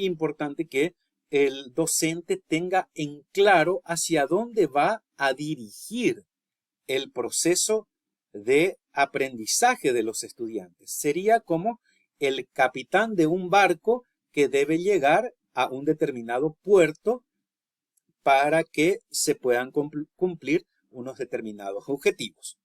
importante que el docente tenga en claro hacia dónde va a dirigir el proceso de aprendizaje de los estudiantes. Sería como el capitán de un barco que debe llegar a un determinado puerto para que se puedan cumplir unos determinados objetivos.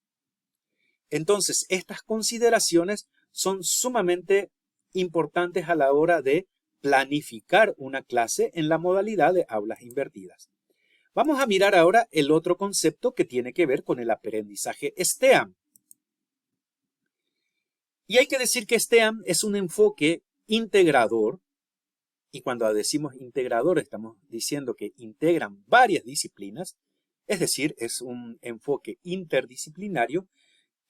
Entonces, estas consideraciones son sumamente importantes a la hora de planificar una clase en la modalidad de aulas invertidas. Vamos a mirar ahora el otro concepto que tiene que ver con el aprendizaje STEAM. Y hay que decir que STEAM es un enfoque integrador, y cuando decimos integrador estamos diciendo que integran varias disciplinas, es decir, es un enfoque interdisciplinario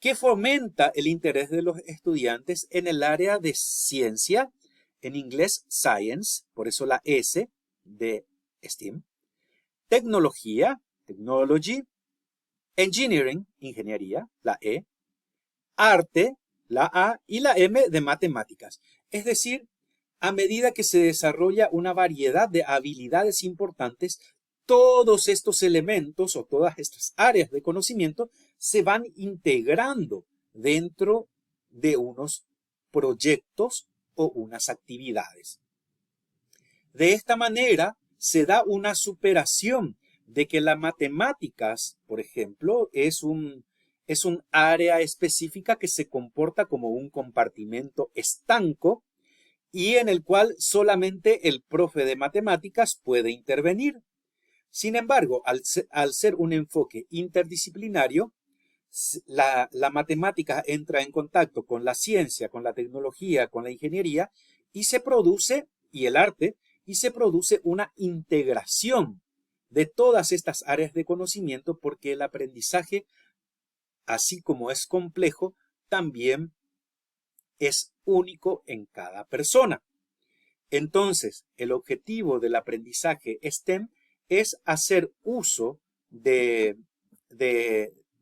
que fomenta el interés de los estudiantes en el área de ciencia, en inglés science, por eso la S de STEAM, tecnología, technology, engineering, ingeniería, la E, arte, la A, y la M de matemáticas. Es decir, a medida que se desarrolla una variedad de habilidades importantes, todos estos elementos o todas estas áreas de conocimiento se van integrando dentro de unos proyectos o unas actividades. De esta manera se da una superación de que las matemáticas, por ejemplo, es un área específica que se comporta como un compartimento estanco y en el cual solamente el profe de matemáticas puede intervenir. Sin embargo, al ser un enfoque interdisciplinario, la matemática entra en contacto con la ciencia, con la tecnología, con la ingeniería y se produce, y el arte, y se produce una integración de todas estas áreas de conocimiento porque el aprendizaje, así como es complejo, también es único en cada persona. Entonces, el objetivo del aprendizaje STEM es hacer uso de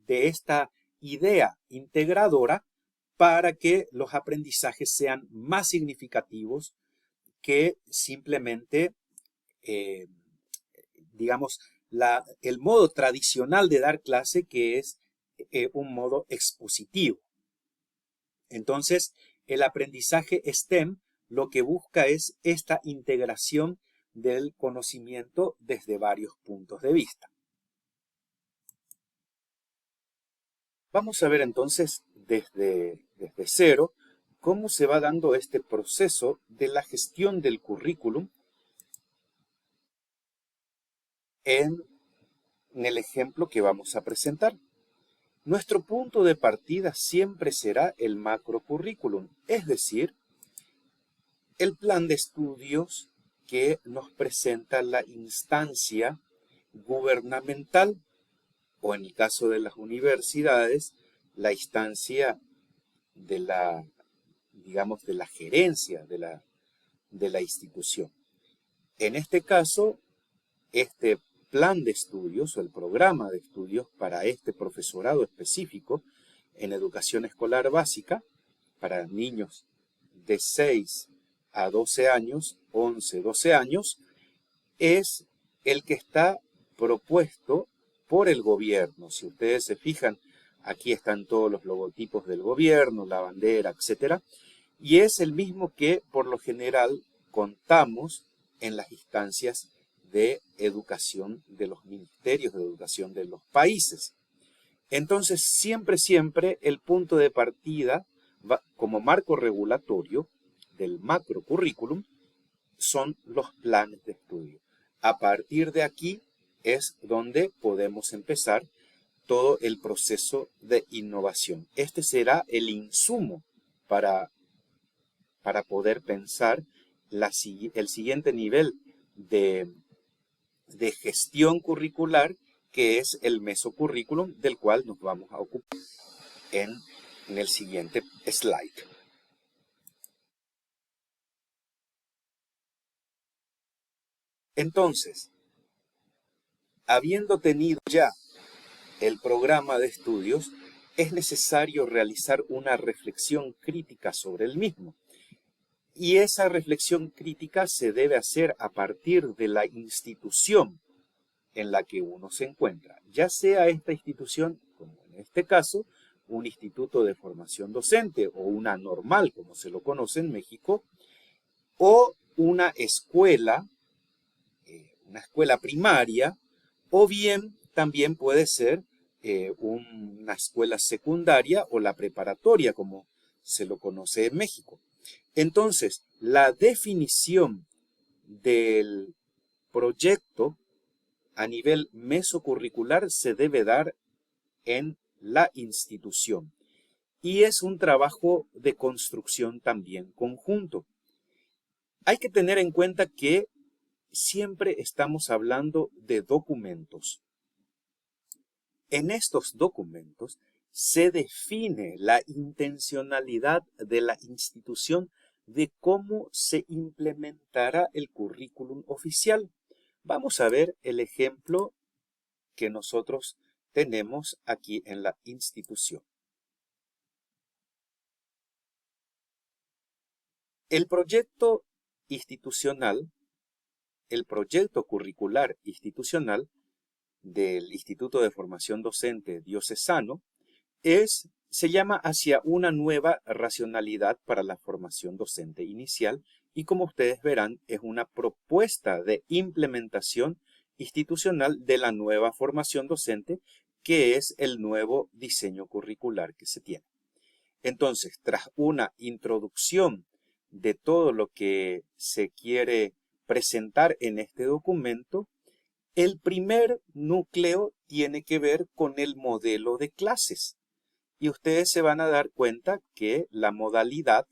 esta idea integradora para que los aprendizajes sean más significativos que simplemente, digamos, el modo tradicional de dar clase, que es un modo expositivo. Entonces, el aprendizaje STEM lo que busca es esta integración del conocimiento desde varios puntos de vista. Vamos a ver entonces desde cero cómo se va dando este proceso de la gestión del currículum en el ejemplo que vamos a presentar. Nuestro punto de partida siempre será el macrocurrículum, es decir, el plan de estudios que nos presenta la instancia gubernamental o en el caso de las universidades, la instancia de la, digamos, de la gerencia de la institución. En este caso, este plan de estudios o el programa de estudios para este profesorado específico en educación escolar básica para niños de 6 a 12 años, 11, 12 años, es el que está propuesto por el gobierno. Si ustedes se fijan, aquí están todos los logotipos del gobierno, la bandera, etc. Y es el mismo que por lo general contamos en las instancias de educación de los ministerios de educación de los países. Entonces, siempre el punto de partida como marco regulatorio del macrocurrículum son los planes de estudio. A partir de aquí es donde podemos empezar todo el proceso de innovación. Este será el insumo para poder pensar el siguiente nivel de gestión curricular, que es el mesocurrículum, del cual nos vamos a ocupar en el siguiente slide. Entonces, habiendo tenido ya el programa de estudios, es necesario realizar una reflexión crítica sobre el mismo. Y esa reflexión crítica se debe hacer a partir de la institución en la que uno se encuentra, ya sea esta institución, como en este caso, un instituto de formación docente o una normal, como se lo conoce en México, o una escuela primaria, o bien también puede ser una escuela secundaria o la preparatoria, como se lo conoce en México. Entonces, la definición del proyecto a nivel mesocurricular se debe dar en la institución. Y es un trabajo de construcción también conjunto. Hay que tener en cuenta que siempre estamos hablando de documentos. En estos documentos se define la intencionalidad de la institución de cómo se implementará el currículum oficial. Vamos a ver el ejemplo que nosotros tenemos aquí en la institución. El proyecto institucional, el proyecto curricular institucional del Instituto de Formación Docente Diocesano se llama Hacia una nueva racionalidad para la formación docente inicial y, como ustedes verán, es una propuesta de implementación institucional de la nueva formación docente, que es el nuevo diseño curricular que se tiene. Entonces, tras una introducción de todo lo que se quiere presentar en este documento, el primer núcleo tiene que ver con el modelo de clases. Y ustedes se van a dar cuenta que la modalidad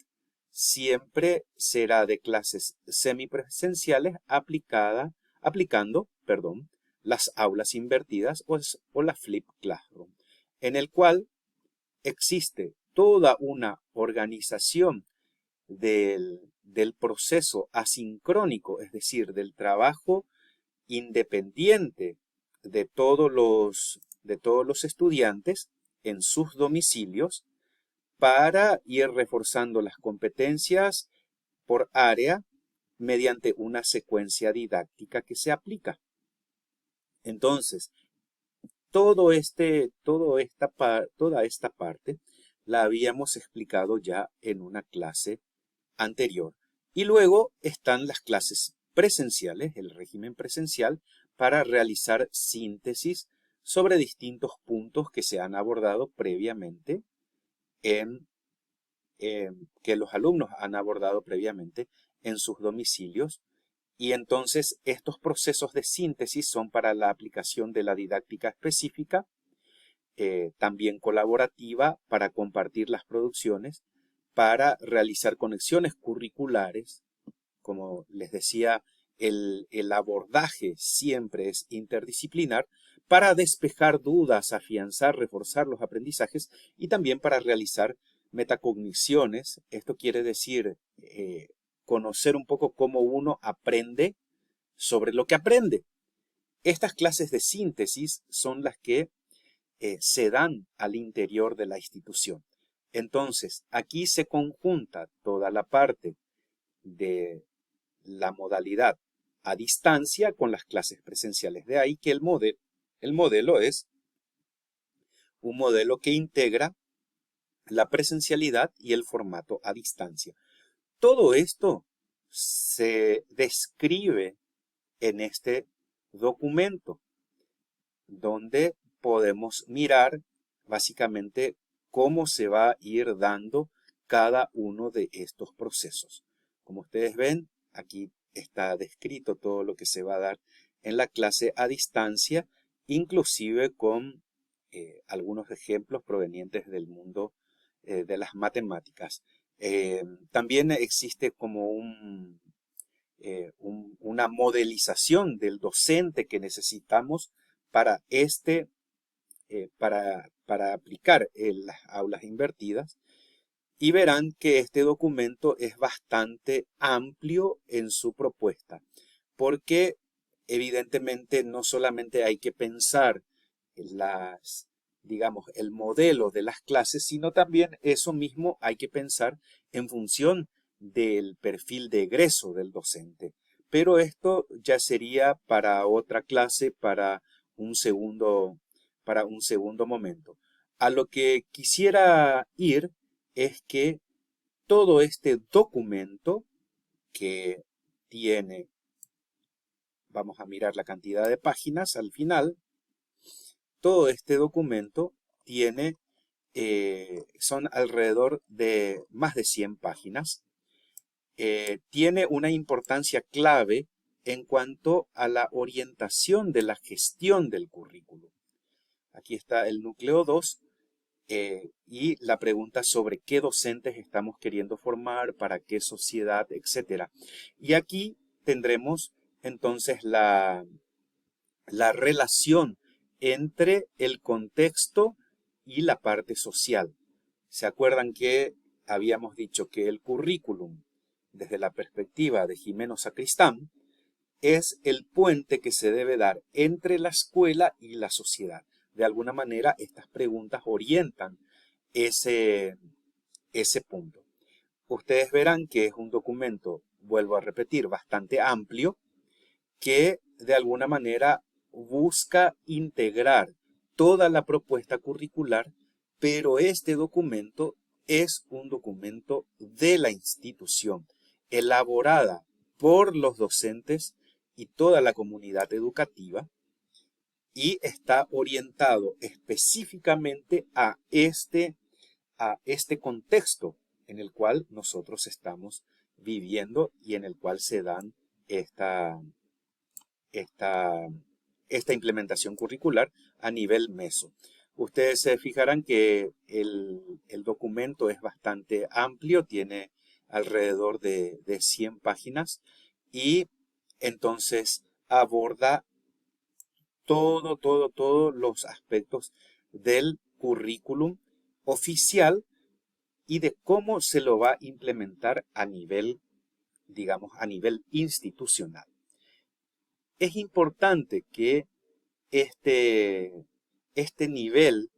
siempre será de clases semipresenciales aplicando las aulas invertidas o la flip classroom, en el cual existe toda una organización del proceso asincrónico, es decir, del trabajo independiente de todos los estudiantes en sus domicilios para ir reforzando las competencias por área mediante una secuencia didáctica que se aplica. Entonces, toda esta parte la habíamos explicado ya en una clase anterior. Y luego están las clases presenciales, el régimen presencial, para realizar síntesis sobre distintos puntos que se han abordado previamente que los alumnos han abordado previamente en sus domicilios. Y entonces estos procesos de síntesis son para la aplicación de la didáctica específica, también colaborativa para compartir las producciones, para realizar conexiones curriculares. Como les decía, el abordaje siempre es interdisciplinar, para despejar dudas, afianzar, reforzar los aprendizajes y también para realizar metacogniciones. Esto quiere decir conocer un poco cómo uno aprende sobre lo que aprende. Estas clases de síntesis son las que se dan al interior de la institución. Entonces, aquí se conjunta toda la parte de la modalidad a distancia con las clases presenciales. De ahí que el modelo es un modelo que integra la presencialidad y el formato a distancia. Todo esto se describe en este documento, donde podemos mirar básicamente cómo se va a ir dando cada uno de estos procesos. Como ustedes ven, aquí está descrito todo lo que se va a dar en la clase a distancia, inclusive con algunos ejemplos provenientes del mundo de las matemáticas. También existe como una modelización del docente que necesitamos para para aplicar en las aulas invertidas, y verán que este documento es bastante amplio en su propuesta, porque evidentemente no solamente hay que pensar en el modelo de las clases, sino también eso mismo hay que pensar en función del perfil de egreso del docente. Pero esto ya sería para otra clase, para un segundo momento. A lo que quisiera ir es que todo este documento que tiene, vamos a mirar la cantidad de páginas al final, todo este documento tiene, son alrededor de más de 100 páginas. Tiene una importancia clave en cuanto a la orientación de la gestión del currículo. Aquí está el núcleo 2 y la pregunta sobre qué docentes estamos queriendo formar, para qué sociedad, etc. Y aquí tendremos entonces la relación entre el contexto y la parte social. ¿Se acuerdan que habíamos dicho que el currículum, desde la perspectiva de Gimeno Sacristán, es el puente que se debe dar entre la escuela y la sociedad? De alguna manera, estas preguntas orientan ese punto. Ustedes verán que es un documento vuelvo a repetir, bastante amplio, que de alguna manera busca integrar toda la propuesta curricular, pero este documento es un documento de la institución, elaborada por los docentes y toda la comunidad educativa, y está orientado específicamente a este contexto en el cual nosotros estamos viviendo y en el cual se dan esta, esta, esta implementación curricular a nivel meso. Ustedes se fijarán que el documento es bastante amplio, tiene alrededor de 100 páginas y entonces aborda todos los aspectos del currículum oficial y de cómo se lo va a implementar a nivel, digamos, a nivel institucional. Es importante que este nivel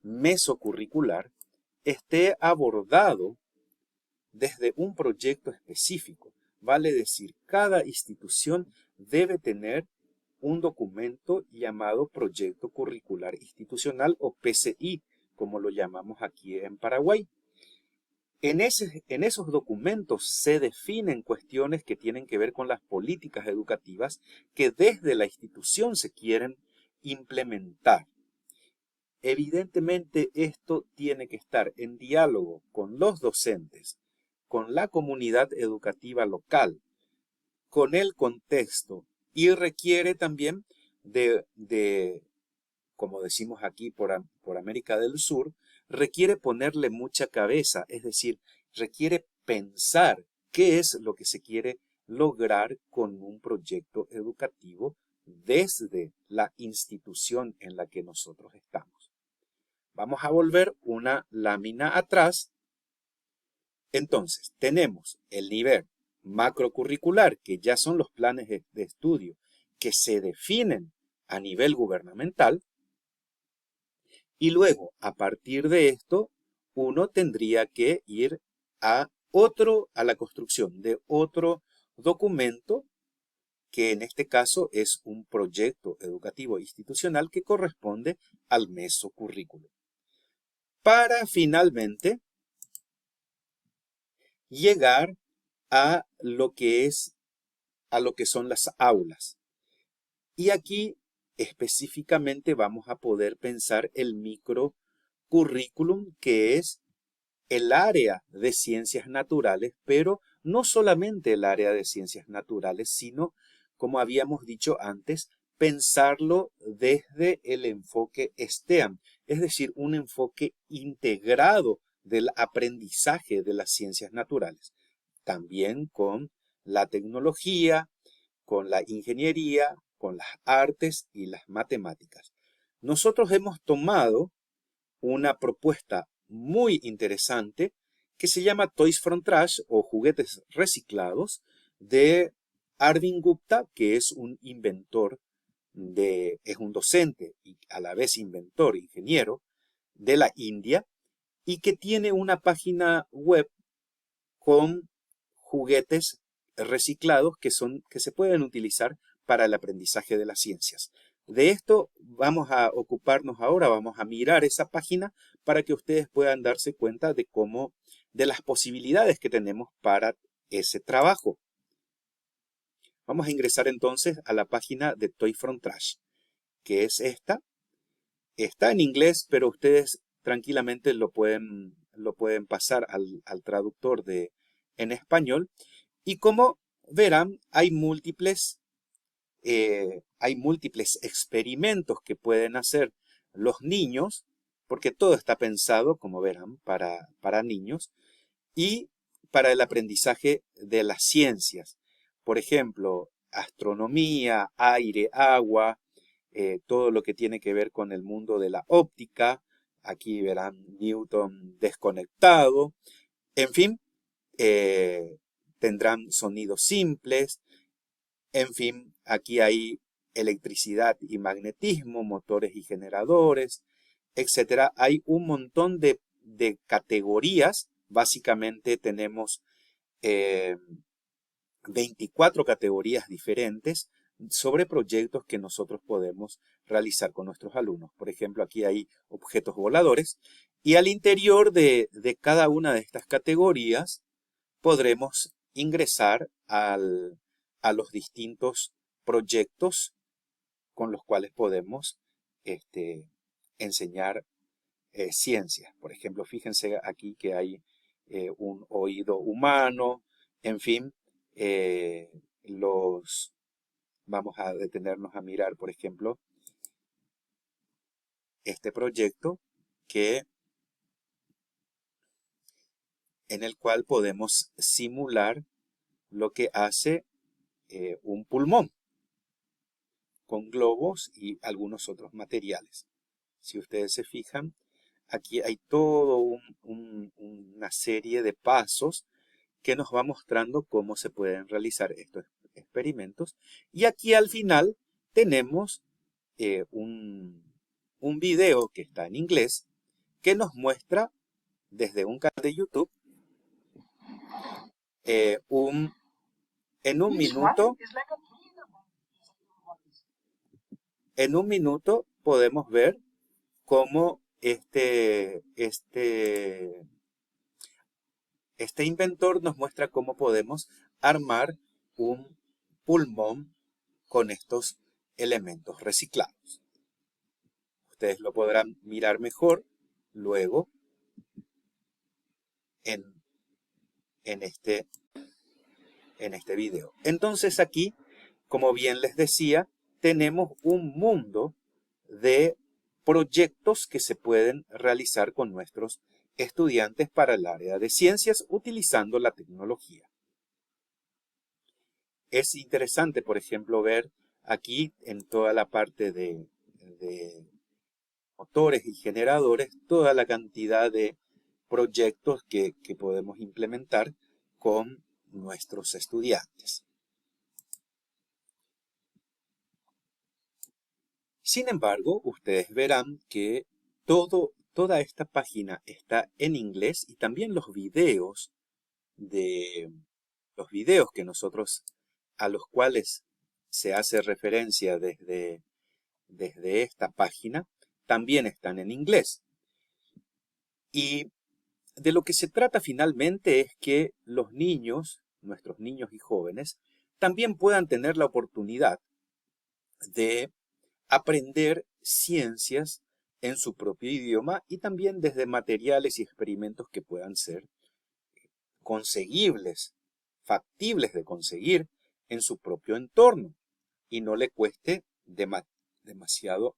mesocurricular esté abordado desde un proyecto específico. Vale decir, cada institución debe tener un documento llamado Proyecto Curricular Institucional o PCI, como lo llamamos aquí en Paraguay. En esos documentos se definen cuestiones que tienen que ver con las políticas educativas que desde la institución se quieren implementar. Evidentemente esto tiene que estar en diálogo con los docentes, con la comunidad educativa local, con el contexto y requiere también como decimos aquí por América del Sur, requiere ponerle mucha cabeza, es decir, requiere pensar qué es lo que se quiere lograr con un proyecto educativo desde la institución en la que nosotros estamos. Vamos a volver una lámina atrás. Entonces, tenemos el nivel macrocurricular, que ya son los planes de estudio que se definen a nivel gubernamental. Y luego, a partir de esto, uno tendría que ir a la construcción de otro documento, que en este caso es un proyecto educativo institucional que corresponde al mesocurrículo. Para finalmente llegar a lo que son las aulas. Y aquí específicamente vamos a poder pensar el microcurrículum, que es el área de ciencias naturales, pero no solamente el área de ciencias naturales, sino, como habíamos dicho antes, pensarlo desde el enfoque STEAM, es decir, un enfoque integrado del aprendizaje de las ciencias naturales, también con la tecnología, con la ingeniería, con las artes y las matemáticas. Nosotros hemos tomado una propuesta muy interesante que se llama Toys from Trash o juguetes reciclados de Arvind Gupta, que es un inventor, es un docente y a la vez inventor, ingeniero de la India, y que tiene una página web con juguetes reciclados que se pueden utilizar para el aprendizaje de las ciencias. De esto vamos a ocuparnos ahora, vamos a mirar esa página para que ustedes puedan darse cuenta de las posibilidades que tenemos para ese trabajo. Vamos a ingresar entonces a la página de Toy from Trash, que es esta. Está en inglés, pero ustedes tranquilamente lo pueden pasar al traductor en español. Y como verán, hay múltiples experimentos que pueden hacer los niños, porque todo está pensado, como verán, para niños y para el aprendizaje de las ciencias. Por ejemplo, astronomía, aire, agua, todo lo que tiene que ver con el mundo de la óptica. Aquí verán Newton desconectado. En fin, tendrán sonidos simples. En fin, aquí hay electricidad y magnetismo, motores y generadores, etc. Hay un montón de categorías. Básicamente tenemos 24 categorías diferentes sobre proyectos que nosotros podemos realizar con nuestros alumnos. Por ejemplo, aquí hay objetos voladores y al interior de cada una de estas categorías podremos ingresar a los distintos proyectos con los cuales podemos enseñar ciencias. Por ejemplo, fíjense aquí que hay un oído humano, en fin, vamos a detenernos a mirar, por ejemplo, este proyecto en el cual podemos simular lo que hace un pulmón con globos y algunos otros materiales. Si ustedes se fijan, aquí hay todo una serie de pasos que nos va mostrando cómo se pueden realizar estos experimentos. Y aquí al final tenemos un video que está en inglés que nos muestra desde un canal de YouTube en un minuto podemos ver cómo este inventor nos muestra cómo podemos armar un pulmón con estos elementos reciclados. Ustedes lo podrán mirar mejor luego en este video. Entonces aquí, como bien les decía, tenemos un mundo de proyectos que se pueden realizar con nuestros estudiantes para el área de ciencias utilizando la tecnología. Es interesante, por ejemplo, ver aquí en toda la parte de motores y generadores, toda la cantidad de proyectos que podemos implementar con nuestros estudiantes. Sin embargo, ustedes verán que toda esta página está en inglés y también los videos que nosotros, a los cuales se hace referencia desde esta página, también están en inglés. Y de lo que se trata finalmente es que los niños, nuestros niños y jóvenes, también puedan tener la oportunidad de aprender ciencias en su propio idioma y también desde materiales y experimentos que puedan ser conseguibles, factibles de conseguir en su propio entorno y no le cueste demasiado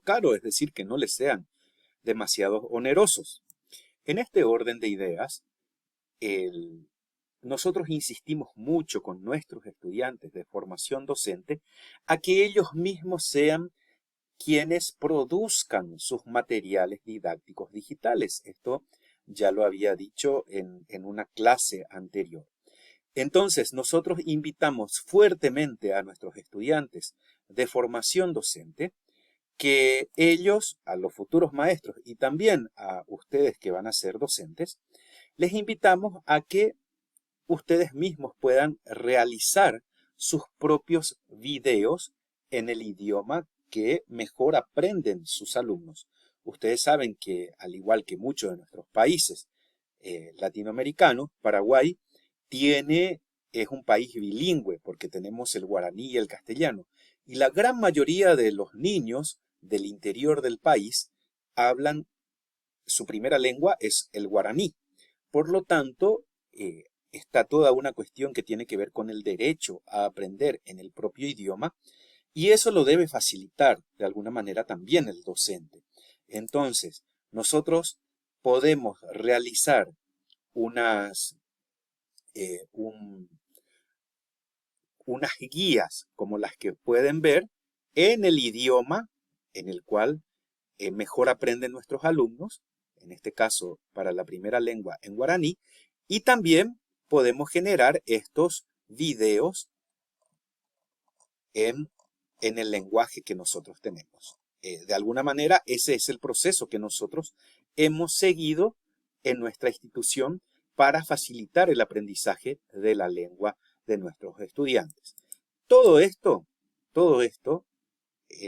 caro, es decir, que no les sean demasiado onerosos. En este orden de ideas, nosotros insistimos mucho con nuestros estudiantes de formación docente a que ellos mismos sean quienes produzcan sus materiales didácticos digitales. Esto ya lo había dicho en una clase anterior. Entonces, nosotros invitamos fuertemente a nuestros estudiantes de formación docente que ellos, a los futuros maestros y también a ustedes que van a ser docentes, les invitamos a que ustedes mismos puedan realizar sus propios videos en el idioma que mejor aprenden sus alumnos. Ustedes saben que, al igual que muchos de nuestros países latinoamericanos, Paraguay es un país bilingüe porque tenemos el guaraní y el castellano. Y la gran mayoría de los niños del interior del país su primera lengua es el guaraní. Por lo tanto, está toda una cuestión que tiene que ver con el derecho a aprender en el propio idioma y eso lo debe facilitar de alguna manera también el docente. Entonces, nosotros podemos realizar unas guías como las que pueden ver en el idioma en el cual mejor aprenden nuestros alumnos, en este caso para la primera lengua en guaraní, y también podemos generar estos videos en el lenguaje que nosotros tenemos. De alguna manera, ese es el proceso que nosotros hemos seguido en nuestra institución para facilitar el aprendizaje de la lengua de nuestros estudiantes. Todo esto,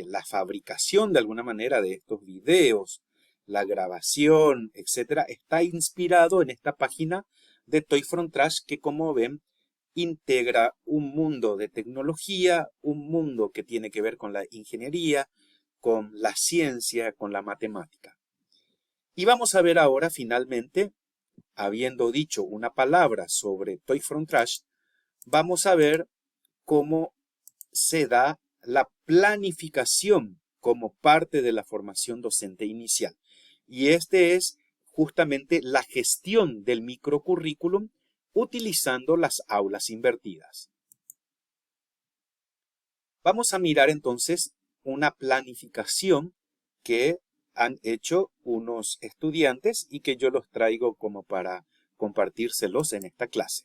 la fabricación de alguna manera de estos videos, la grabación, etcétera, está inspirado en esta página de Toy From Trash que, como ven, integra un mundo de tecnología, un mundo que tiene que ver con la ingeniería, con la ciencia, con la matemática. Y vamos a ver ahora, finalmente, habiendo dicho una palabra sobre Toy From Trash, vamos a ver cómo se da la planificación como parte de la formación docente inicial. Y este es justamente la gestión del microcurrículum utilizando las aulas invertidas. Vamos a mirar entonces una planificación que han hecho unos estudiantes y que yo los traigo como para compartírselos en esta clase.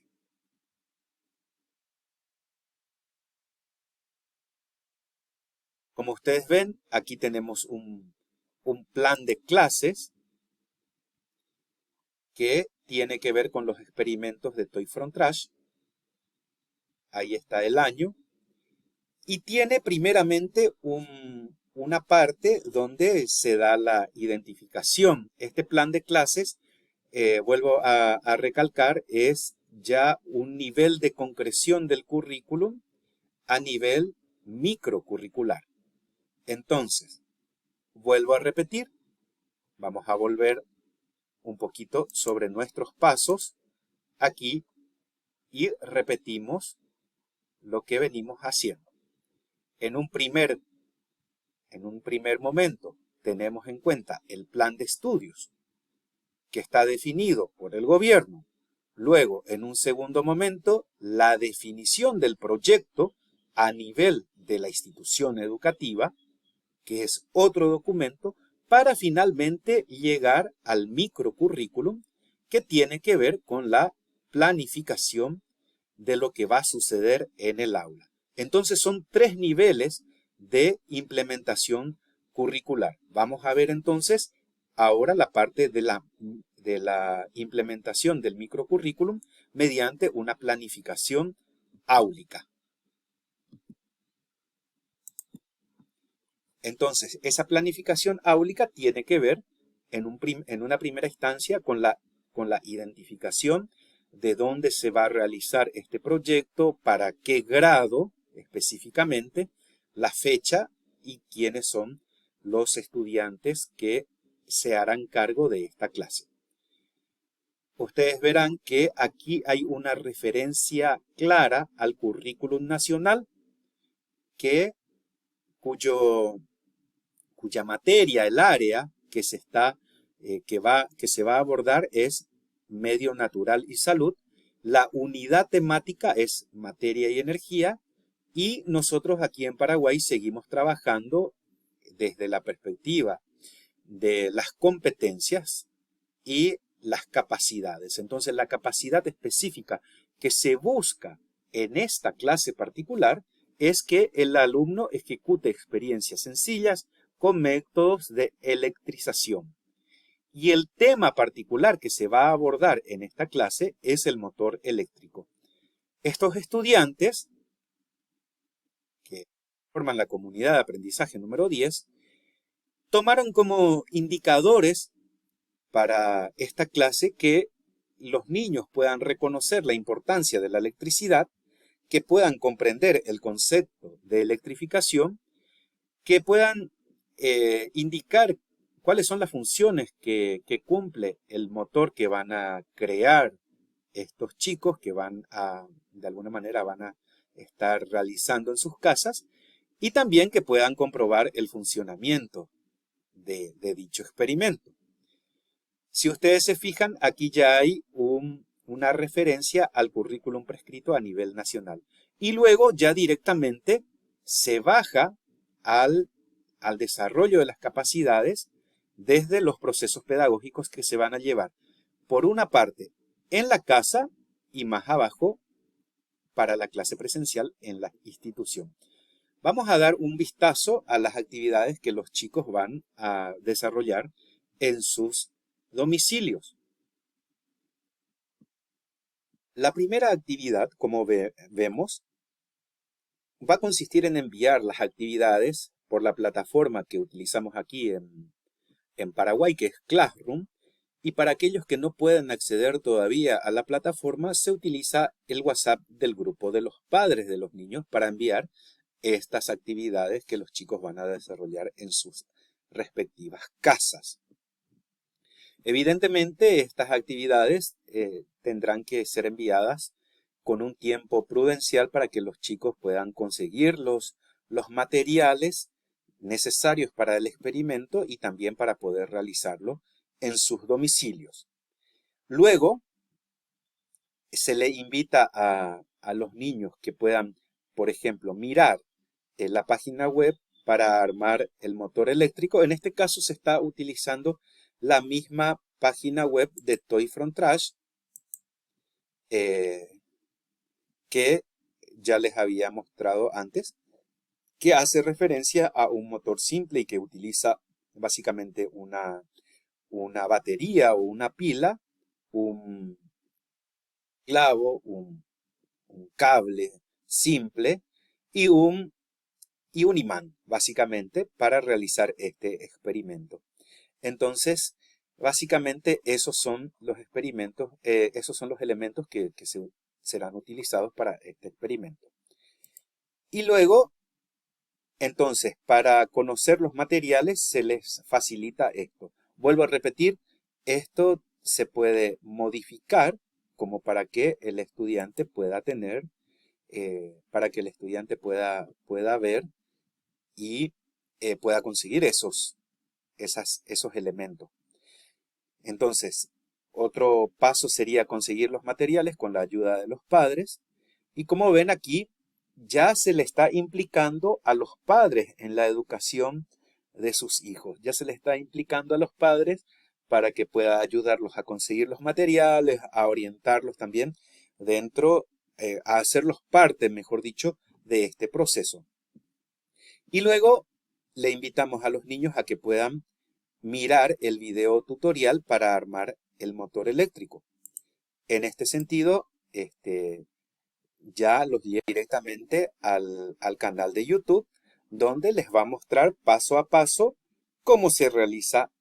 Como ustedes ven, aquí tenemos un plan de clases que tiene que ver con los experimentos de Toy From Trash. Ahí está el año. Y tiene primeramente una parte donde se da la identificación. Este plan de clases, vuelvo a recalcar, es ya un nivel de concreción del currículum a nivel microcurricular. Entonces, vuelvo a repetir, vamos a volver un poquito sobre nuestros pasos aquí y repetimos lo que venimos haciendo. En un primer momento tenemos en cuenta el plan de estudios que está definido por el gobierno. Luego, en un segundo momento, la definición del proyecto a nivel de la institución educativa, que es otro documento, para finalmente llegar al microcurrículum que tiene que ver con la planificación de lo que va a suceder en el aula. Entonces son 3 niveles de implementación curricular. Vamos a ver entonces ahora la parte de la implementación del microcurrículum mediante una planificación áulica. Entonces, esa planificación áulica tiene que ver en una primera instancia con la identificación de dónde se va a realizar este proyecto, para qué grado específicamente, la fecha y quiénes son los estudiantes que se harán cargo de esta clase. Ustedes verán que aquí hay una referencia clara al currículum nacional cuya materia, el área que se va a abordar es medio natural y salud. La unidad temática es materia y energía, y nosotros aquí en Paraguay seguimos trabajando desde la perspectiva de las competencias y las capacidades. Entonces, la capacidad específica que se busca en esta clase particular es que el alumno ejecute experiencias sencillas con métodos de electrización. Y el tema particular que se va a abordar en esta clase es el motor eléctrico. Estos estudiantes, que forman la comunidad de aprendizaje número 10, tomaron como indicadores para esta clase que los niños puedan reconocer la importancia de la electricidad, que puedan comprender el concepto de electrificación, que puedan indicar cuáles son las funciones que cumple el motor que van a crear estos chicos, que de alguna manera van a estar realizando en sus casas, y también que puedan comprobar el funcionamiento de dicho experimento. Si ustedes se fijan, aquí ya hay una referencia al currículum prescrito a nivel nacional. Y luego ya directamente se baja al desarrollo de las capacidades desde los procesos pedagógicos que se van a llevar, por una parte, en la casa, y más abajo para la clase presencial en la institución. Vamos a dar un vistazo a las actividades que los chicos van a desarrollar en sus domicilios. La primera actividad, como vemos, va a consistir en enviar las actividades por la plataforma que utilizamos aquí en Paraguay, que es Classroom, y para aquellos que no pueden acceder todavía a la plataforma, se utiliza el WhatsApp del grupo de los padres de los niños para enviar estas actividades que los chicos van a desarrollar en sus respectivas casas. Evidentemente, estas actividades tendrán que ser enviadas con un tiempo prudencial para que los chicos puedan conseguir los materiales necesarios para el experimento y también para poder realizarlo en sus domicilios. Luego, se le invita a los niños que puedan, por ejemplo, mirar en la página web para armar el motor eléctrico. En este caso se está utilizando la misma página web de Toy from Trash que ya les había mostrado antes, que hace referencia a un motor simple y que utiliza básicamente una batería o una pila, un clavo, un cable simple y un imán, básicamente, para realizar este experimento. Entonces, básicamente esos son los experimentos, esos son los elementos que serán utilizados para este experimento. Y luego, entonces, para conocer los materiales se les facilita esto. Vuelvo a repetir, esto se puede modificar como para que el estudiante pueda tener, para que el estudiante pueda ver y pueda conseguir esos elementos. Entonces, otro paso sería conseguir los materiales con la ayuda de los padres. Y como ven aquí, ya se le está implicando a los padres en la educación de sus hijos. Ya se le está implicando a los padres para que pueda ayudarlos a conseguir los materiales, a orientarlos también dentro, a hacerlos parte, mejor dicho, de este proceso. Y luego le invitamos a los niños a que puedan mirar el video tutorial para armar el motor eléctrico. En este sentido, ya los llevo directamente al canal de YouTube, donde les va a mostrar paso a paso cómo se realiza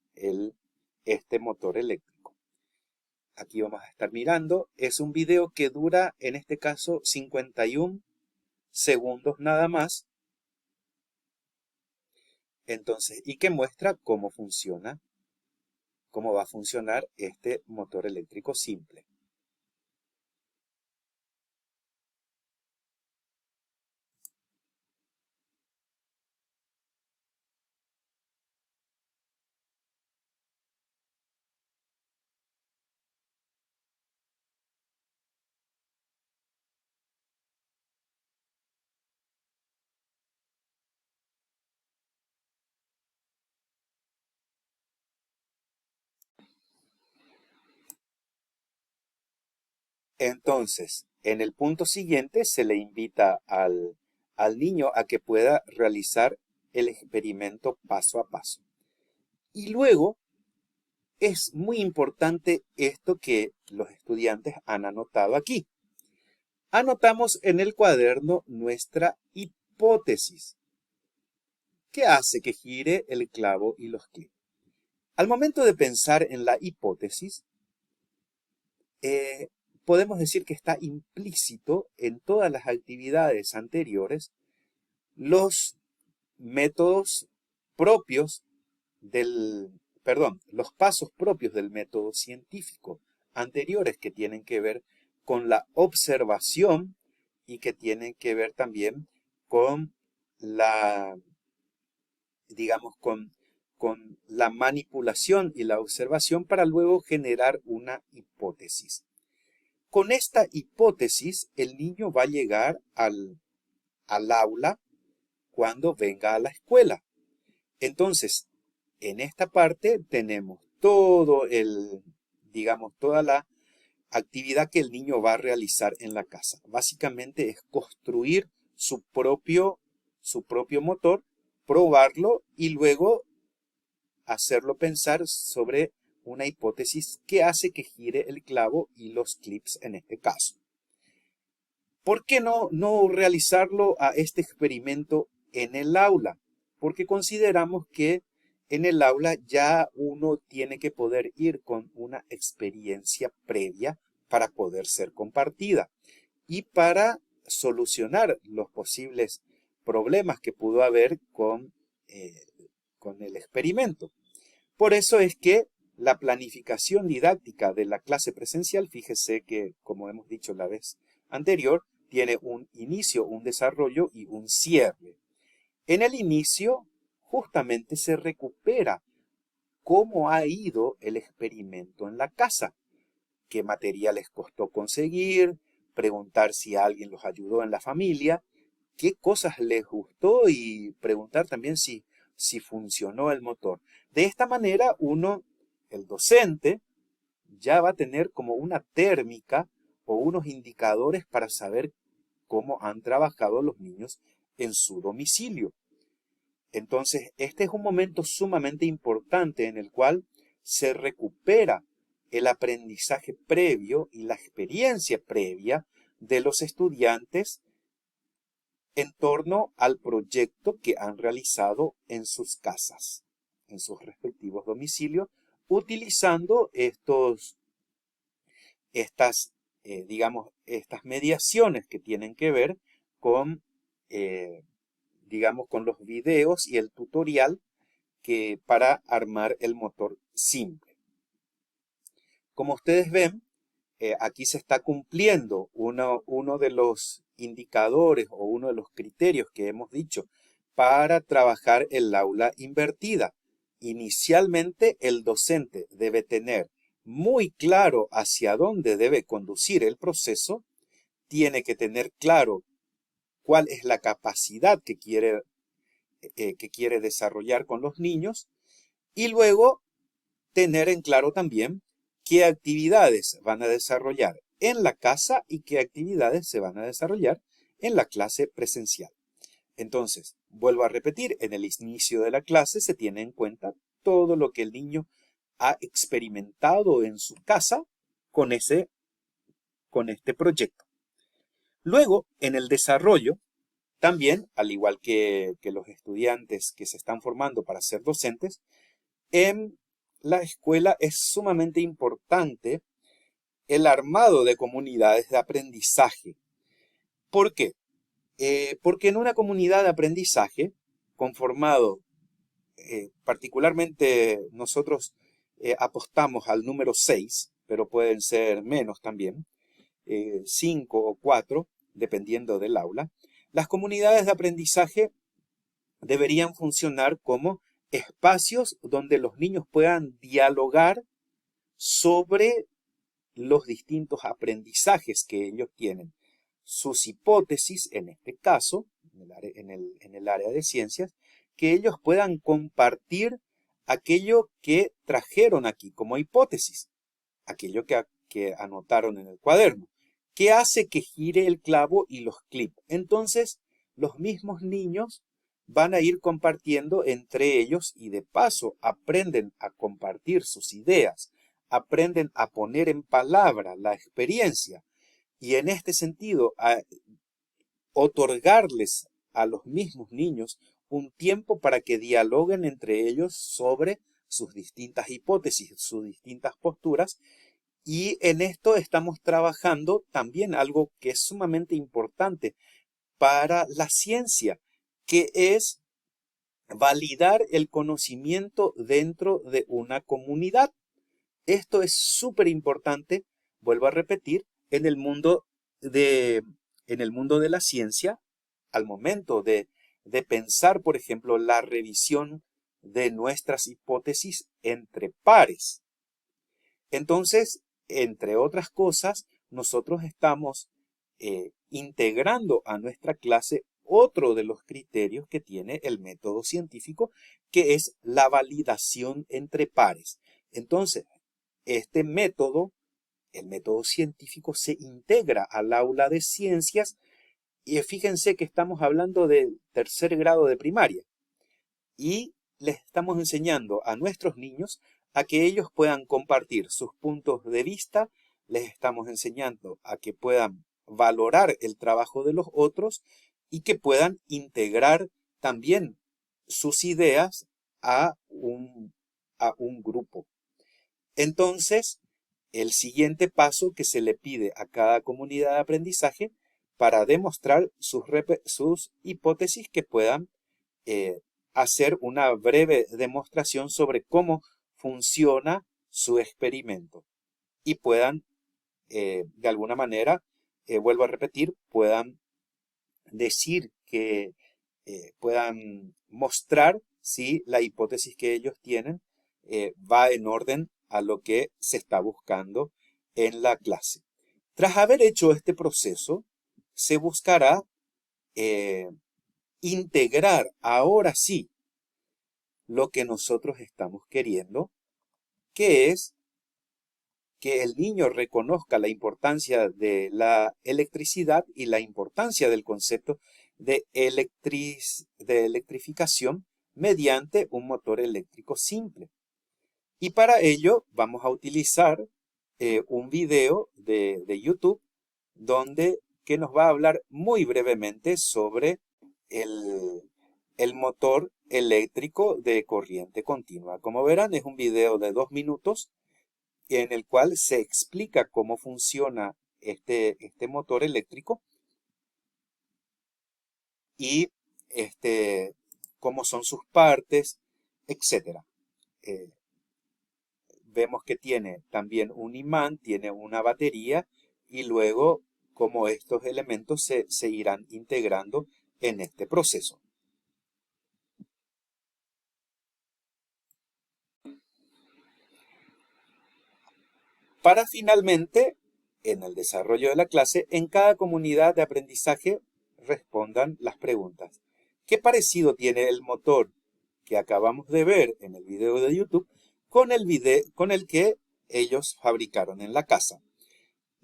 este motor eléctrico. Aquí vamos a estar mirando. Es un video que dura, en este caso, 51 segundos nada más. Entonces, y que muestra cómo funciona, cómo va a funcionar este motor eléctrico simple. Entonces, en el punto siguiente se le invita al niño a que pueda realizar el experimento paso a paso. Y luego es muy importante esto que los estudiantes han anotado aquí. Anotamos en el cuaderno nuestra hipótesis. ¿Qué hace que gire el clavo y los clics? Al momento de pensar en la hipótesis, podemos decir que está implícito en todas las actividades anteriores los métodos propios los pasos propios del método científico anteriores que tienen que ver con la observación y que tienen que ver también con la, digamos, con la manipulación y la observación para luego generar una hipótesis. Con esta hipótesis, el niño va a llegar al aula cuando venga a la escuela. Entonces, en esta parte tenemos toda la actividad que el niño va a realizar en la casa. Básicamente es construir su propio motor, probarlo y luego hacerlo pensar sobre una hipótesis que hace que gire el clavo y los clips en este caso. ¿Por qué no realizarlo a este experimento en el aula? Porque consideramos que en el aula ya uno tiene que poder ir con una experiencia previa para poder ser compartida y para solucionar los posibles problemas que pudo haber con el experimento. Por eso es que la planificación didáctica de la clase presencial, fíjese que, como hemos dicho la vez anterior, tiene un inicio, un desarrollo y un cierre. En el inicio, justamente se recupera cómo ha ido el experimento en la casa, qué materiales costó conseguir, preguntar si alguien los ayudó en la familia, qué cosas les gustó y preguntar también si funcionó el motor. De esta manera, el docente, ya va a tener como una térmica o unos indicadores para saber cómo han trabajado los niños en su domicilio. Entonces, este es un momento sumamente importante en el cual se recupera el aprendizaje previo y la experiencia previa de los estudiantes en torno al proyecto que han realizado en sus casas, en sus respectivos domicilios, utilizando estas mediaciones que tienen que ver con, con los videos y el tutorial para armar el motor simple. Como ustedes ven, aquí se está cumpliendo uno de los indicadores o uno de los criterios que hemos dicho para trabajar el aula invertida. Inicialmente, el docente debe tener muy claro hacia dónde debe conducir el proceso, tiene que tener claro cuál es la capacidad que quiere desarrollar con los niños y luego tener en claro también qué actividades van a desarrollar en la casa y qué actividades se van a desarrollar en la clase presencial. Entonces, vuelvo a repetir, en el inicio de la clase se tiene en cuenta todo lo que el niño ha experimentado en su casa con este proyecto. Luego, en el desarrollo, también, al igual que los estudiantes que se están formando para ser docentes, en la escuela es sumamente importante el armado de comunidades de aprendizaje. ¿Por qué? Porque en una comunidad de aprendizaje, conformado, particularmente nosotros apostamos al número 6, pero pueden ser menos también, 5 o 4, dependiendo del aula, las comunidades de aprendizaje deberían funcionar como espacios donde los niños puedan dialogar sobre los distintos aprendizajes que ellos tienen, sus hipótesis, en este caso, en el área de ciencias, que ellos puedan compartir aquello que trajeron aquí como hipótesis, aquello que anotaron en el cuaderno, que hace que gire el clavo y los clips. Entonces, los mismos niños van a ir compartiendo entre ellos y de paso aprenden a compartir sus ideas, aprenden a poner en palabra la experiencia y en este sentido a otorgarles a los mismos niños un tiempo para que dialoguen entre ellos sobre sus distintas hipótesis, sus distintas posturas. Y en esto estamos trabajando también algo que es sumamente importante para la ciencia, que es validar el conocimiento dentro de una comunidad. Esto es súper importante, vuelvo a repetir, en el mundo de la ciencia, al momento de pensar, por ejemplo, la revisión de nuestras hipótesis entre pares. Entonces, entre otras cosas, nosotros estamos integrando a nuestra clase otro de los criterios que tiene el método científico, que es la validación entre pares. Entonces, este método, el método científico, se integra al aula de ciencias y fíjense que estamos hablando del tercer grado de primaria y les estamos enseñando a nuestros niños a que ellos puedan compartir sus puntos de vista, les estamos enseñando a que puedan valorar el trabajo de los otros y que puedan integrar también sus ideas a un grupo. Entonces, el siguiente paso que se le pide a cada comunidad de aprendizaje para demostrar sus hipótesis que puedan hacer una breve demostración sobre cómo funciona su experimento y puedan, de alguna manera, vuelvo a repetir, puedan decir que puedan mostrar si la hipótesis que ellos tienen va en orden a lo que se está buscando en la clase. Tras haber hecho este proceso, se buscará integrar ahora sí lo que nosotros estamos queriendo, que es que el niño reconozca la importancia de la electricidad y la importancia del concepto de electrificación mediante un motor eléctrico simple. Y para ello vamos a utilizar un video de YouTube que nos va a hablar muy brevemente sobre el motor eléctrico de corriente continua. Como verán, es un video de 2 minutos en el cual se explica cómo funciona este motor eléctrico y cómo son sus partes, etc. Vemos que tiene también un imán, tiene una batería y luego cómo estos elementos se irán integrando en este proceso. Para finalmente, en el desarrollo de la clase, en cada comunidad de aprendizaje respondan las preguntas. ¿Qué parecido tiene el motor que acabamos de ver en el video de YouTube con el que ellos fabricaron en la casa?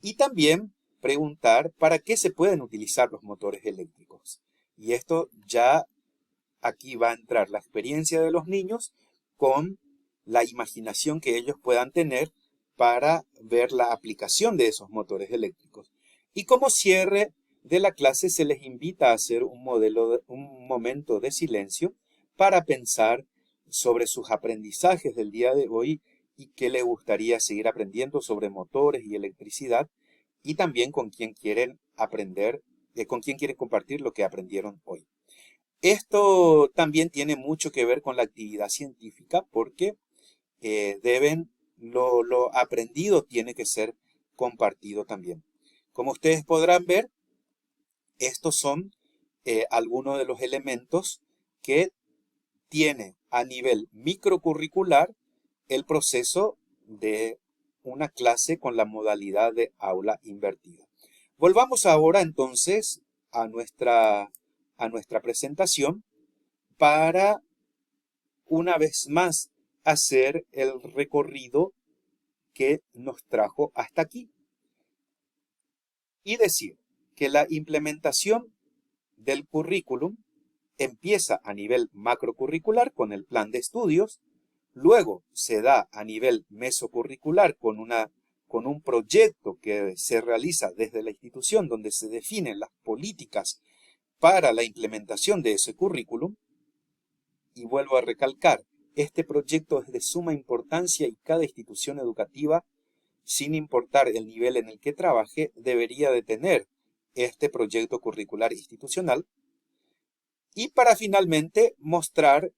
Y también preguntar para qué se pueden utilizar los motores eléctricos. Y esto ya aquí va a entrar la experiencia de los niños con la imaginación que ellos puedan tener para ver la aplicación de esos motores eléctricos. Y como cierre de la clase se les invita a hacer un momento de silencio para pensar sobre sus aprendizajes del día de hoy y qué les gustaría seguir aprendiendo sobre motores y electricidad y también con quién quieren aprender, con quién quieren compartir lo que aprendieron hoy. Esto también tiene mucho que ver con la actividad científica porque lo aprendido tiene que ser compartido también. Como ustedes podrán ver, estos son algunos de los elementos que tiene a nivel microcurricular el proceso de una clase con la modalidad de aula invertida. Volvamos ahora entonces a nuestra presentación para una vez más hacer el recorrido que nos trajo hasta aquí y decir que la implementación del currículum empieza a nivel macrocurricular con el plan de estudios, luego se da a nivel mesocurricular con un proyecto que se realiza desde la institución donde se definen las políticas para la implementación de ese currículum. Y vuelvo a recalcar, este proyecto es de suma importancia y cada institución educativa, sin importar el nivel en el que trabaje, debería de tener este proyecto curricular institucional. Y para finalmente mostrar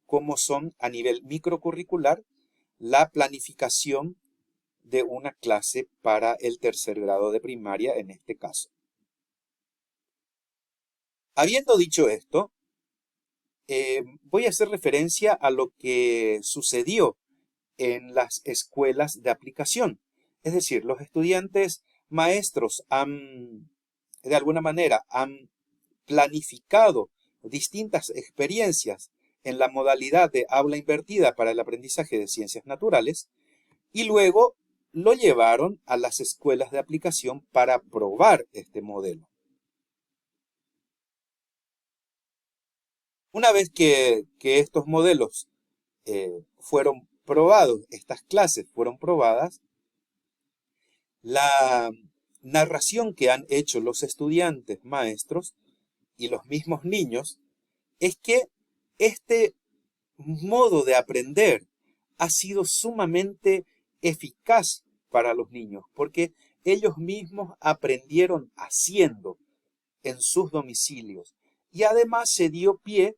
cómo son a nivel microcurricular la planificación de una clase para el tercer grado de primaria en este caso. Habiendo dicho esto, voy a hacer referencia a lo que sucedió en las escuelas de aplicación. Es decir, los estudiantes maestros de alguna manera, han planificado distintas experiencias en la modalidad de aula invertida para el aprendizaje de ciencias naturales y luego lo llevaron a las escuelas de aplicación para probar este modelo. Una vez que estos modelos fueron probados, estas clases fueron probadas, la narración que han hecho los estudiantes, maestros y los mismos niños es que este modo de aprender ha sido sumamente eficaz para los niños, porque ellos mismos aprendieron haciendo en sus domicilios. Y además se dio pie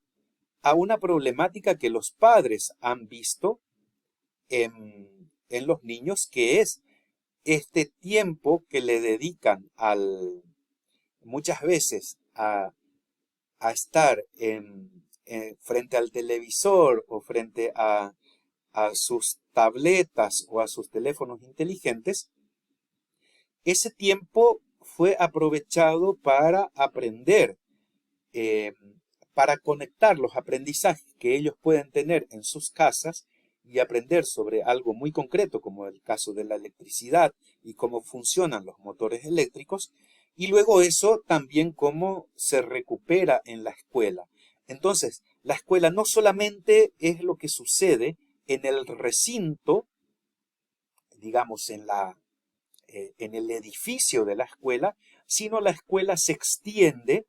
a una problemática que los padres han visto en los niños, que es este tiempo que le dedican muchas veces a estar frente al televisor o frente a sus tabletas o a sus teléfonos inteligentes. Ese tiempo fue aprovechado para aprender, para conectar los aprendizajes que ellos pueden tener en sus casas y aprender sobre algo muy concreto, como el caso de la electricidad y cómo funcionan los motores eléctricos, y luego eso también cómo se recupera en la escuela. Entonces, la escuela no solamente es lo que sucede en el recinto, digamos, en el edificio de la escuela, sino la escuela se extiende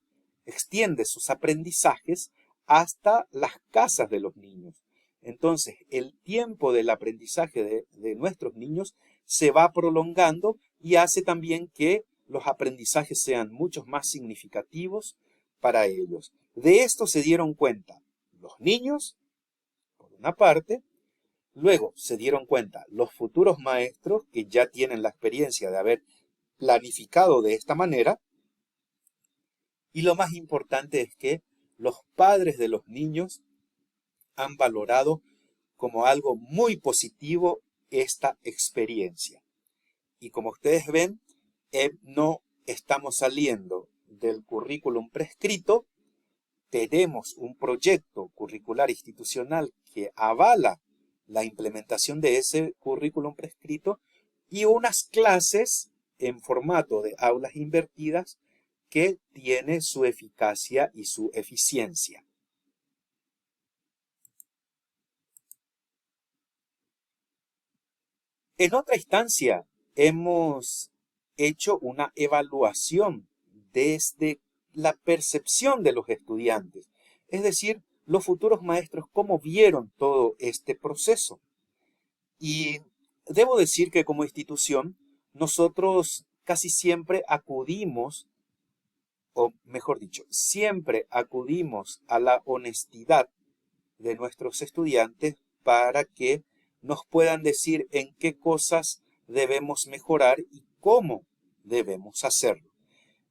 sus aprendizajes hasta las casas de los niños. Entonces, el tiempo del aprendizaje de nuestros niños se va prolongando y hace también que los aprendizajes sean mucho más significativos para ellos. De esto se dieron cuenta los niños, por una parte. Luego se dieron cuenta los futuros maestros, que ya tienen la experiencia de haber planificado de esta manera. Y lo más importante es que los padres de los niños han valorado como algo muy positivo esta experiencia. Y como ustedes ven, no estamos saliendo del currículum prescrito. Tenemos un proyecto curricular institucional que avala la implementación de ese currículum prescrito y unas clases en formato de aulas invertidas que tiene su eficacia y su eficiencia. En otra instancia, hemos hecho una evaluación desde la percepción de los estudiantes, es decir, los futuros maestros, cómo vieron todo este proceso. Y debo decir que como institución, nosotros casi siempre acudimos, o mejor dicho, siempre acudimos a la honestidad de nuestros estudiantes para que nos puedan decir en qué cosas debemos mejorar y cómo debemos hacerlo.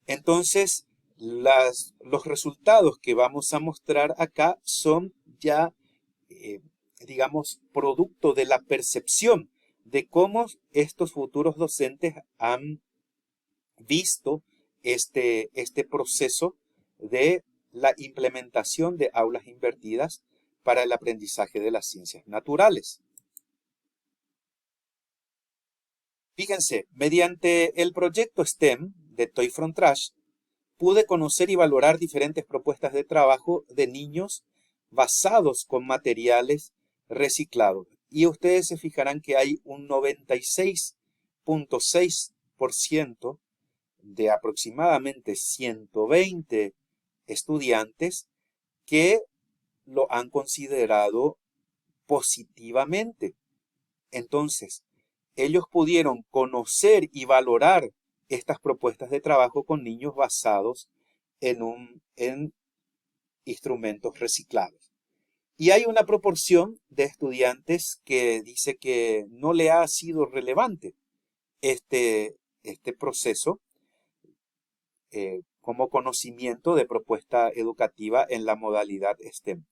Entonces, los resultados que vamos a mostrar acá son ya, digamos, producto de la percepción de cómo estos futuros docentes han visto este proceso de la implementación de aulas invertidas para el aprendizaje de las ciencias naturales. Fíjense, mediante el proyecto STEM de Toy from Trash, pude conocer y valorar diferentes propuestas de trabajo de niños basados con materiales reciclados. Y ustedes se fijarán que hay un 96.6% de aproximadamente 120 estudiantes que lo han considerado positivamente. Entonces, ellos pudieron conocer y valorar estas propuestas de trabajo con niños basados en instrumentos reciclados. Y hay una proporción de estudiantes que dice que no le ha sido relevante este proceso como conocimiento de propuesta educativa en la modalidad STEM.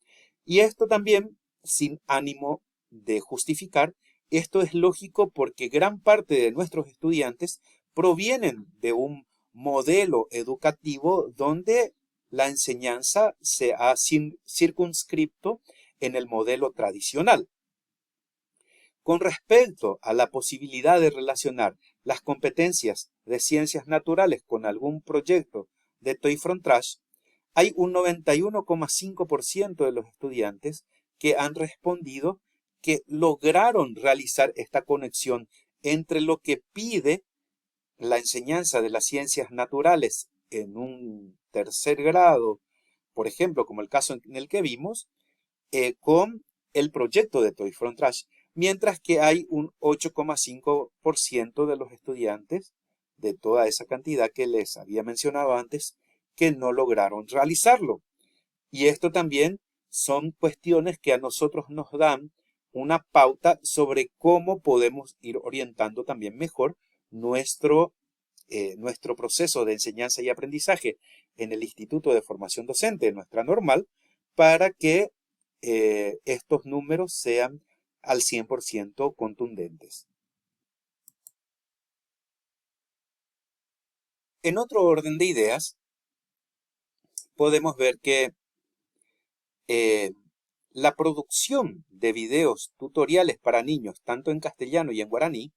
Y esto también, sin ánimo de justificar, esto es lógico porque gran parte de nuestros estudiantes provienen de un modelo educativo donde la enseñanza se ha circunscrito en el modelo tradicional. Con respecto a la posibilidad de relacionar las competencias de ciencias naturales con algún proyecto de Toy from Trash, hay un 91,5% de los estudiantes que han respondido que lograron realizar esta conexión entre lo que pide la enseñanza de las ciencias naturales en un tercer grado, por ejemplo, como el caso en el que vimos, con el proyecto de Toys from Trash, mientras que hay un 8,5% de los estudiantes de toda esa cantidad que les había mencionado antes que no lograron realizarlo. Y esto también son cuestiones que a nosotros nos dan una pauta sobre cómo podemos ir orientando también mejor nuestro proceso de enseñanza y aprendizaje en el Instituto de Formación Docente, en nuestra normal, para que estos números sean al 100% contundentes. En otro orden de ideas, podemos ver que la producción de videos tutoriales para niños, tanto en castellano y en guaraní,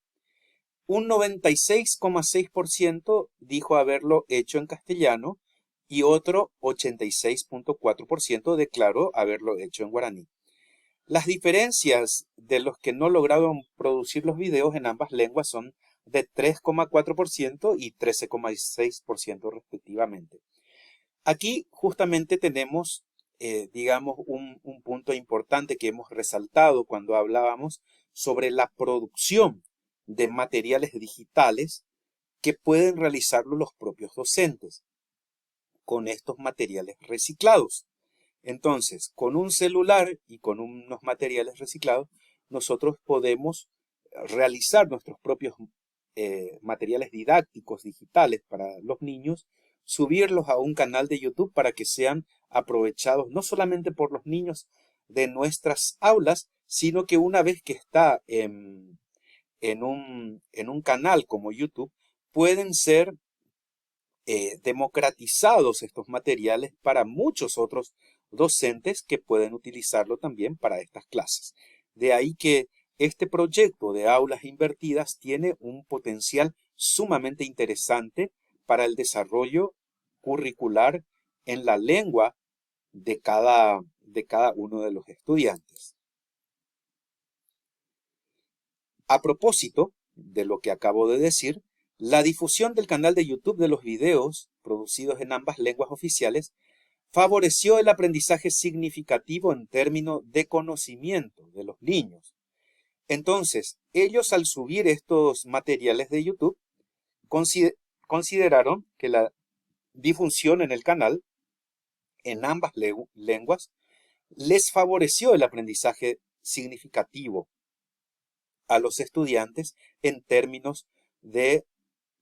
un 96,6% dijo haberlo hecho en castellano y otro 86,4% declaró haberlo hecho en guaraní. Las diferencias de los que no lograron producir los videos en ambas lenguas son de 3,4% y 13,6% respectivamente. Aquí justamente tenemos, digamos, un punto importante que hemos resaltado cuando hablábamos sobre la producción de materiales digitales que pueden realizarlo los propios docentes con estos materiales reciclados. Entonces, con un celular y con unos materiales reciclados, nosotros podemos realizar nuestros propios materiales didácticos digitales para los niños, subirlos a un canal de YouTube para que sean aprovechados no solamente por los niños de nuestras aulas, sino que una vez que está en un canal como YouTube, pueden ser democratizados estos materiales para muchos otros docentes que pueden utilizarlo también para estas clases. De ahí que este proyecto de aulas invertidas tiene un potencial sumamente interesante para el desarrollo curricular en la lengua de cada uno de los estudiantes. A propósito de lo que acabo de decir, la difusión del canal de YouTube de los videos producidos en ambas lenguas oficiales favoreció el aprendizaje significativo en términos de conocimiento de los niños. Entonces, ellos al subir estos materiales de YouTube, consideraron que la difusión en el canal en ambas lenguas les favoreció el aprendizaje significativo a los estudiantes en términos de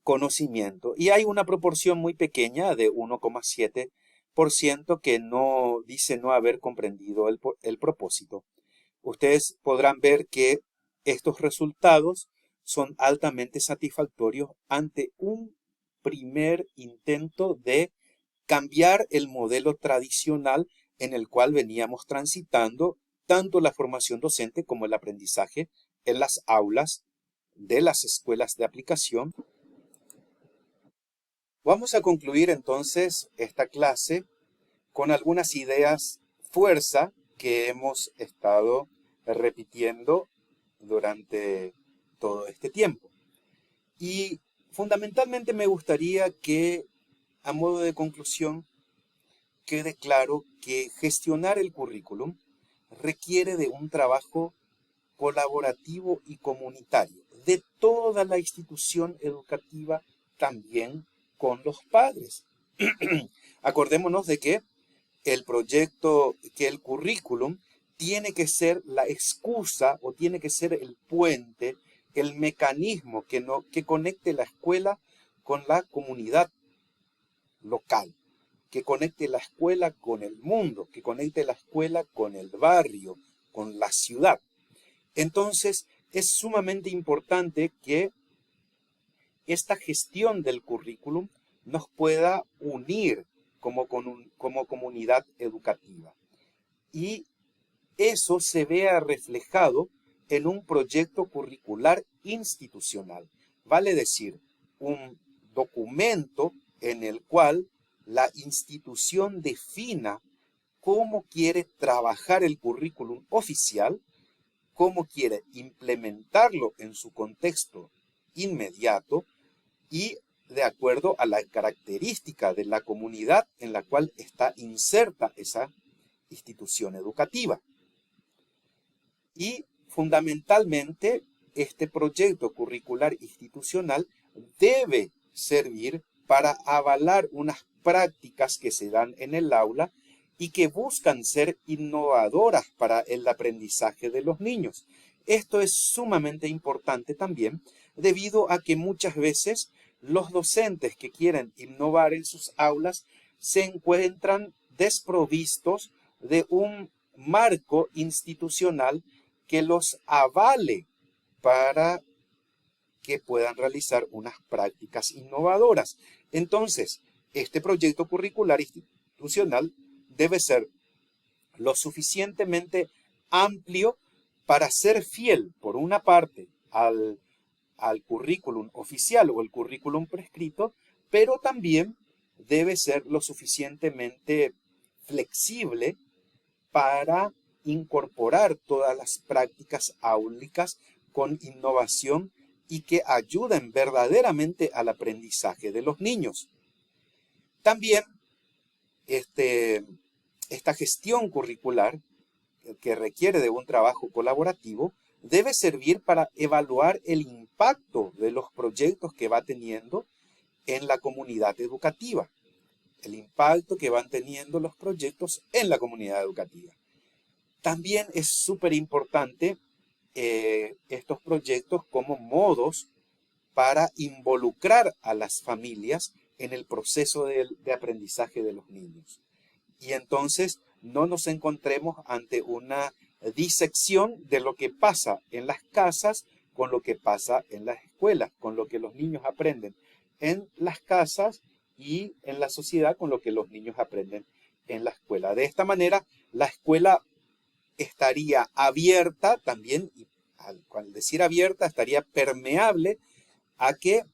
conocimiento. Y hay una proporción muy pequeña de 1,7% que dice no haber comprendido el propósito. Ustedes podrán ver que estos resultados son altamente satisfactorios ante un primer intento de cambiar el modelo tradicional en el cual veníamos transitando tanto la formación docente como el aprendizaje en las aulas de las escuelas de aplicación. Vamos a concluir entonces esta clase con algunas ideas fuerza que hemos estado repitiendo durante todo este tiempo. Y fundamentalmente me gustaría que, a modo de conclusión, quede claro que gestionar el currículum requiere de un trabajo colaborativo y comunitario de toda la institución educativa, también con los padres. Acordémonos de que el currículum tiene que ser la excusa o tiene que ser el puente, el mecanismo que conecte la escuela con la comunidad local, que conecte la escuela con el mundo, que conecte la escuela con el barrio, con la ciudad. Entonces, es sumamente importante que esta gestión del currículum nos pueda unir como comunidad educativa. Y eso se vea reflejado en un proyecto curricular institucional. Vale decir, un documento en el cual la institución defina cómo quiere trabajar el currículum oficial, cómo quiere implementarlo en su contexto inmediato y de acuerdo a la característica de la comunidad en la cual está inserta esa institución educativa. Y fundamentalmente, este proyecto curricular institucional debe servir para avalar unas prácticas que se dan en el aula y que buscan ser innovadoras para el aprendizaje de los niños. Esto es sumamente importante también debido a que muchas veces los docentes que quieren innovar en sus aulas se encuentran desprovistos de un marco institucional que los avale para que puedan realizar unas prácticas innovadoras. Entonces, este proyecto curricular institucional debe ser lo suficientemente amplio para ser fiel, por una parte, al currículum oficial o el currículum prescrito, pero también debe ser lo suficientemente flexible para incorporar todas las prácticas áulicas con innovación y que ayuden verdaderamente al aprendizaje de los niños. También esta gestión curricular, que requiere de un trabajo colaborativo, debe servir para evaluar el impacto de los proyectos que va teniendo en la comunidad educativa, el impacto que van teniendo los proyectos en la comunidad educativa. También es súper importante estos proyectos como modos para involucrar a las familias en el proceso de aprendizaje de los niños. Y entonces no nos encontremos ante una disección de lo que pasa en las casas con lo que pasa en las escuelas, con lo que los niños aprenden en las casas y en la sociedad con lo que los niños aprenden en la escuela. De esta manera, la escuela estaría abierta también, y al decir abierta, estaría permeable a que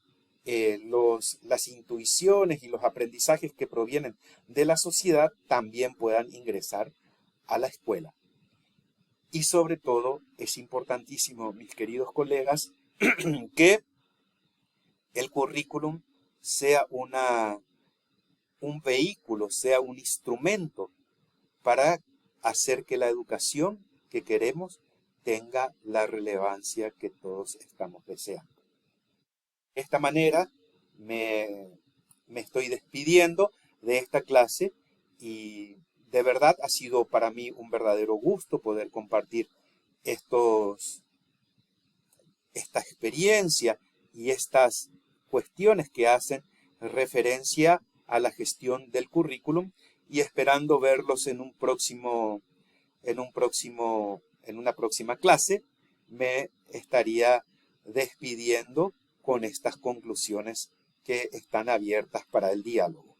las intuiciones y los aprendizajes que provienen de la sociedad también puedan ingresar a la escuela. Y sobre todo, es importantísimo, mis queridos colegas, que el currículum sea un vehículo, sea un instrumento para hacer que la educación que queremos tenga la relevancia que todos estamos deseando. De esta manera me estoy despidiendo de esta clase y de verdad ha sido para mí un verdadero gusto poder compartir esta experiencia y estas cuestiones que hacen referencia a la gestión del currículum y esperando verlos en una próxima clase, me estaría despidiendo con estas conclusiones que están abiertas para el diálogo.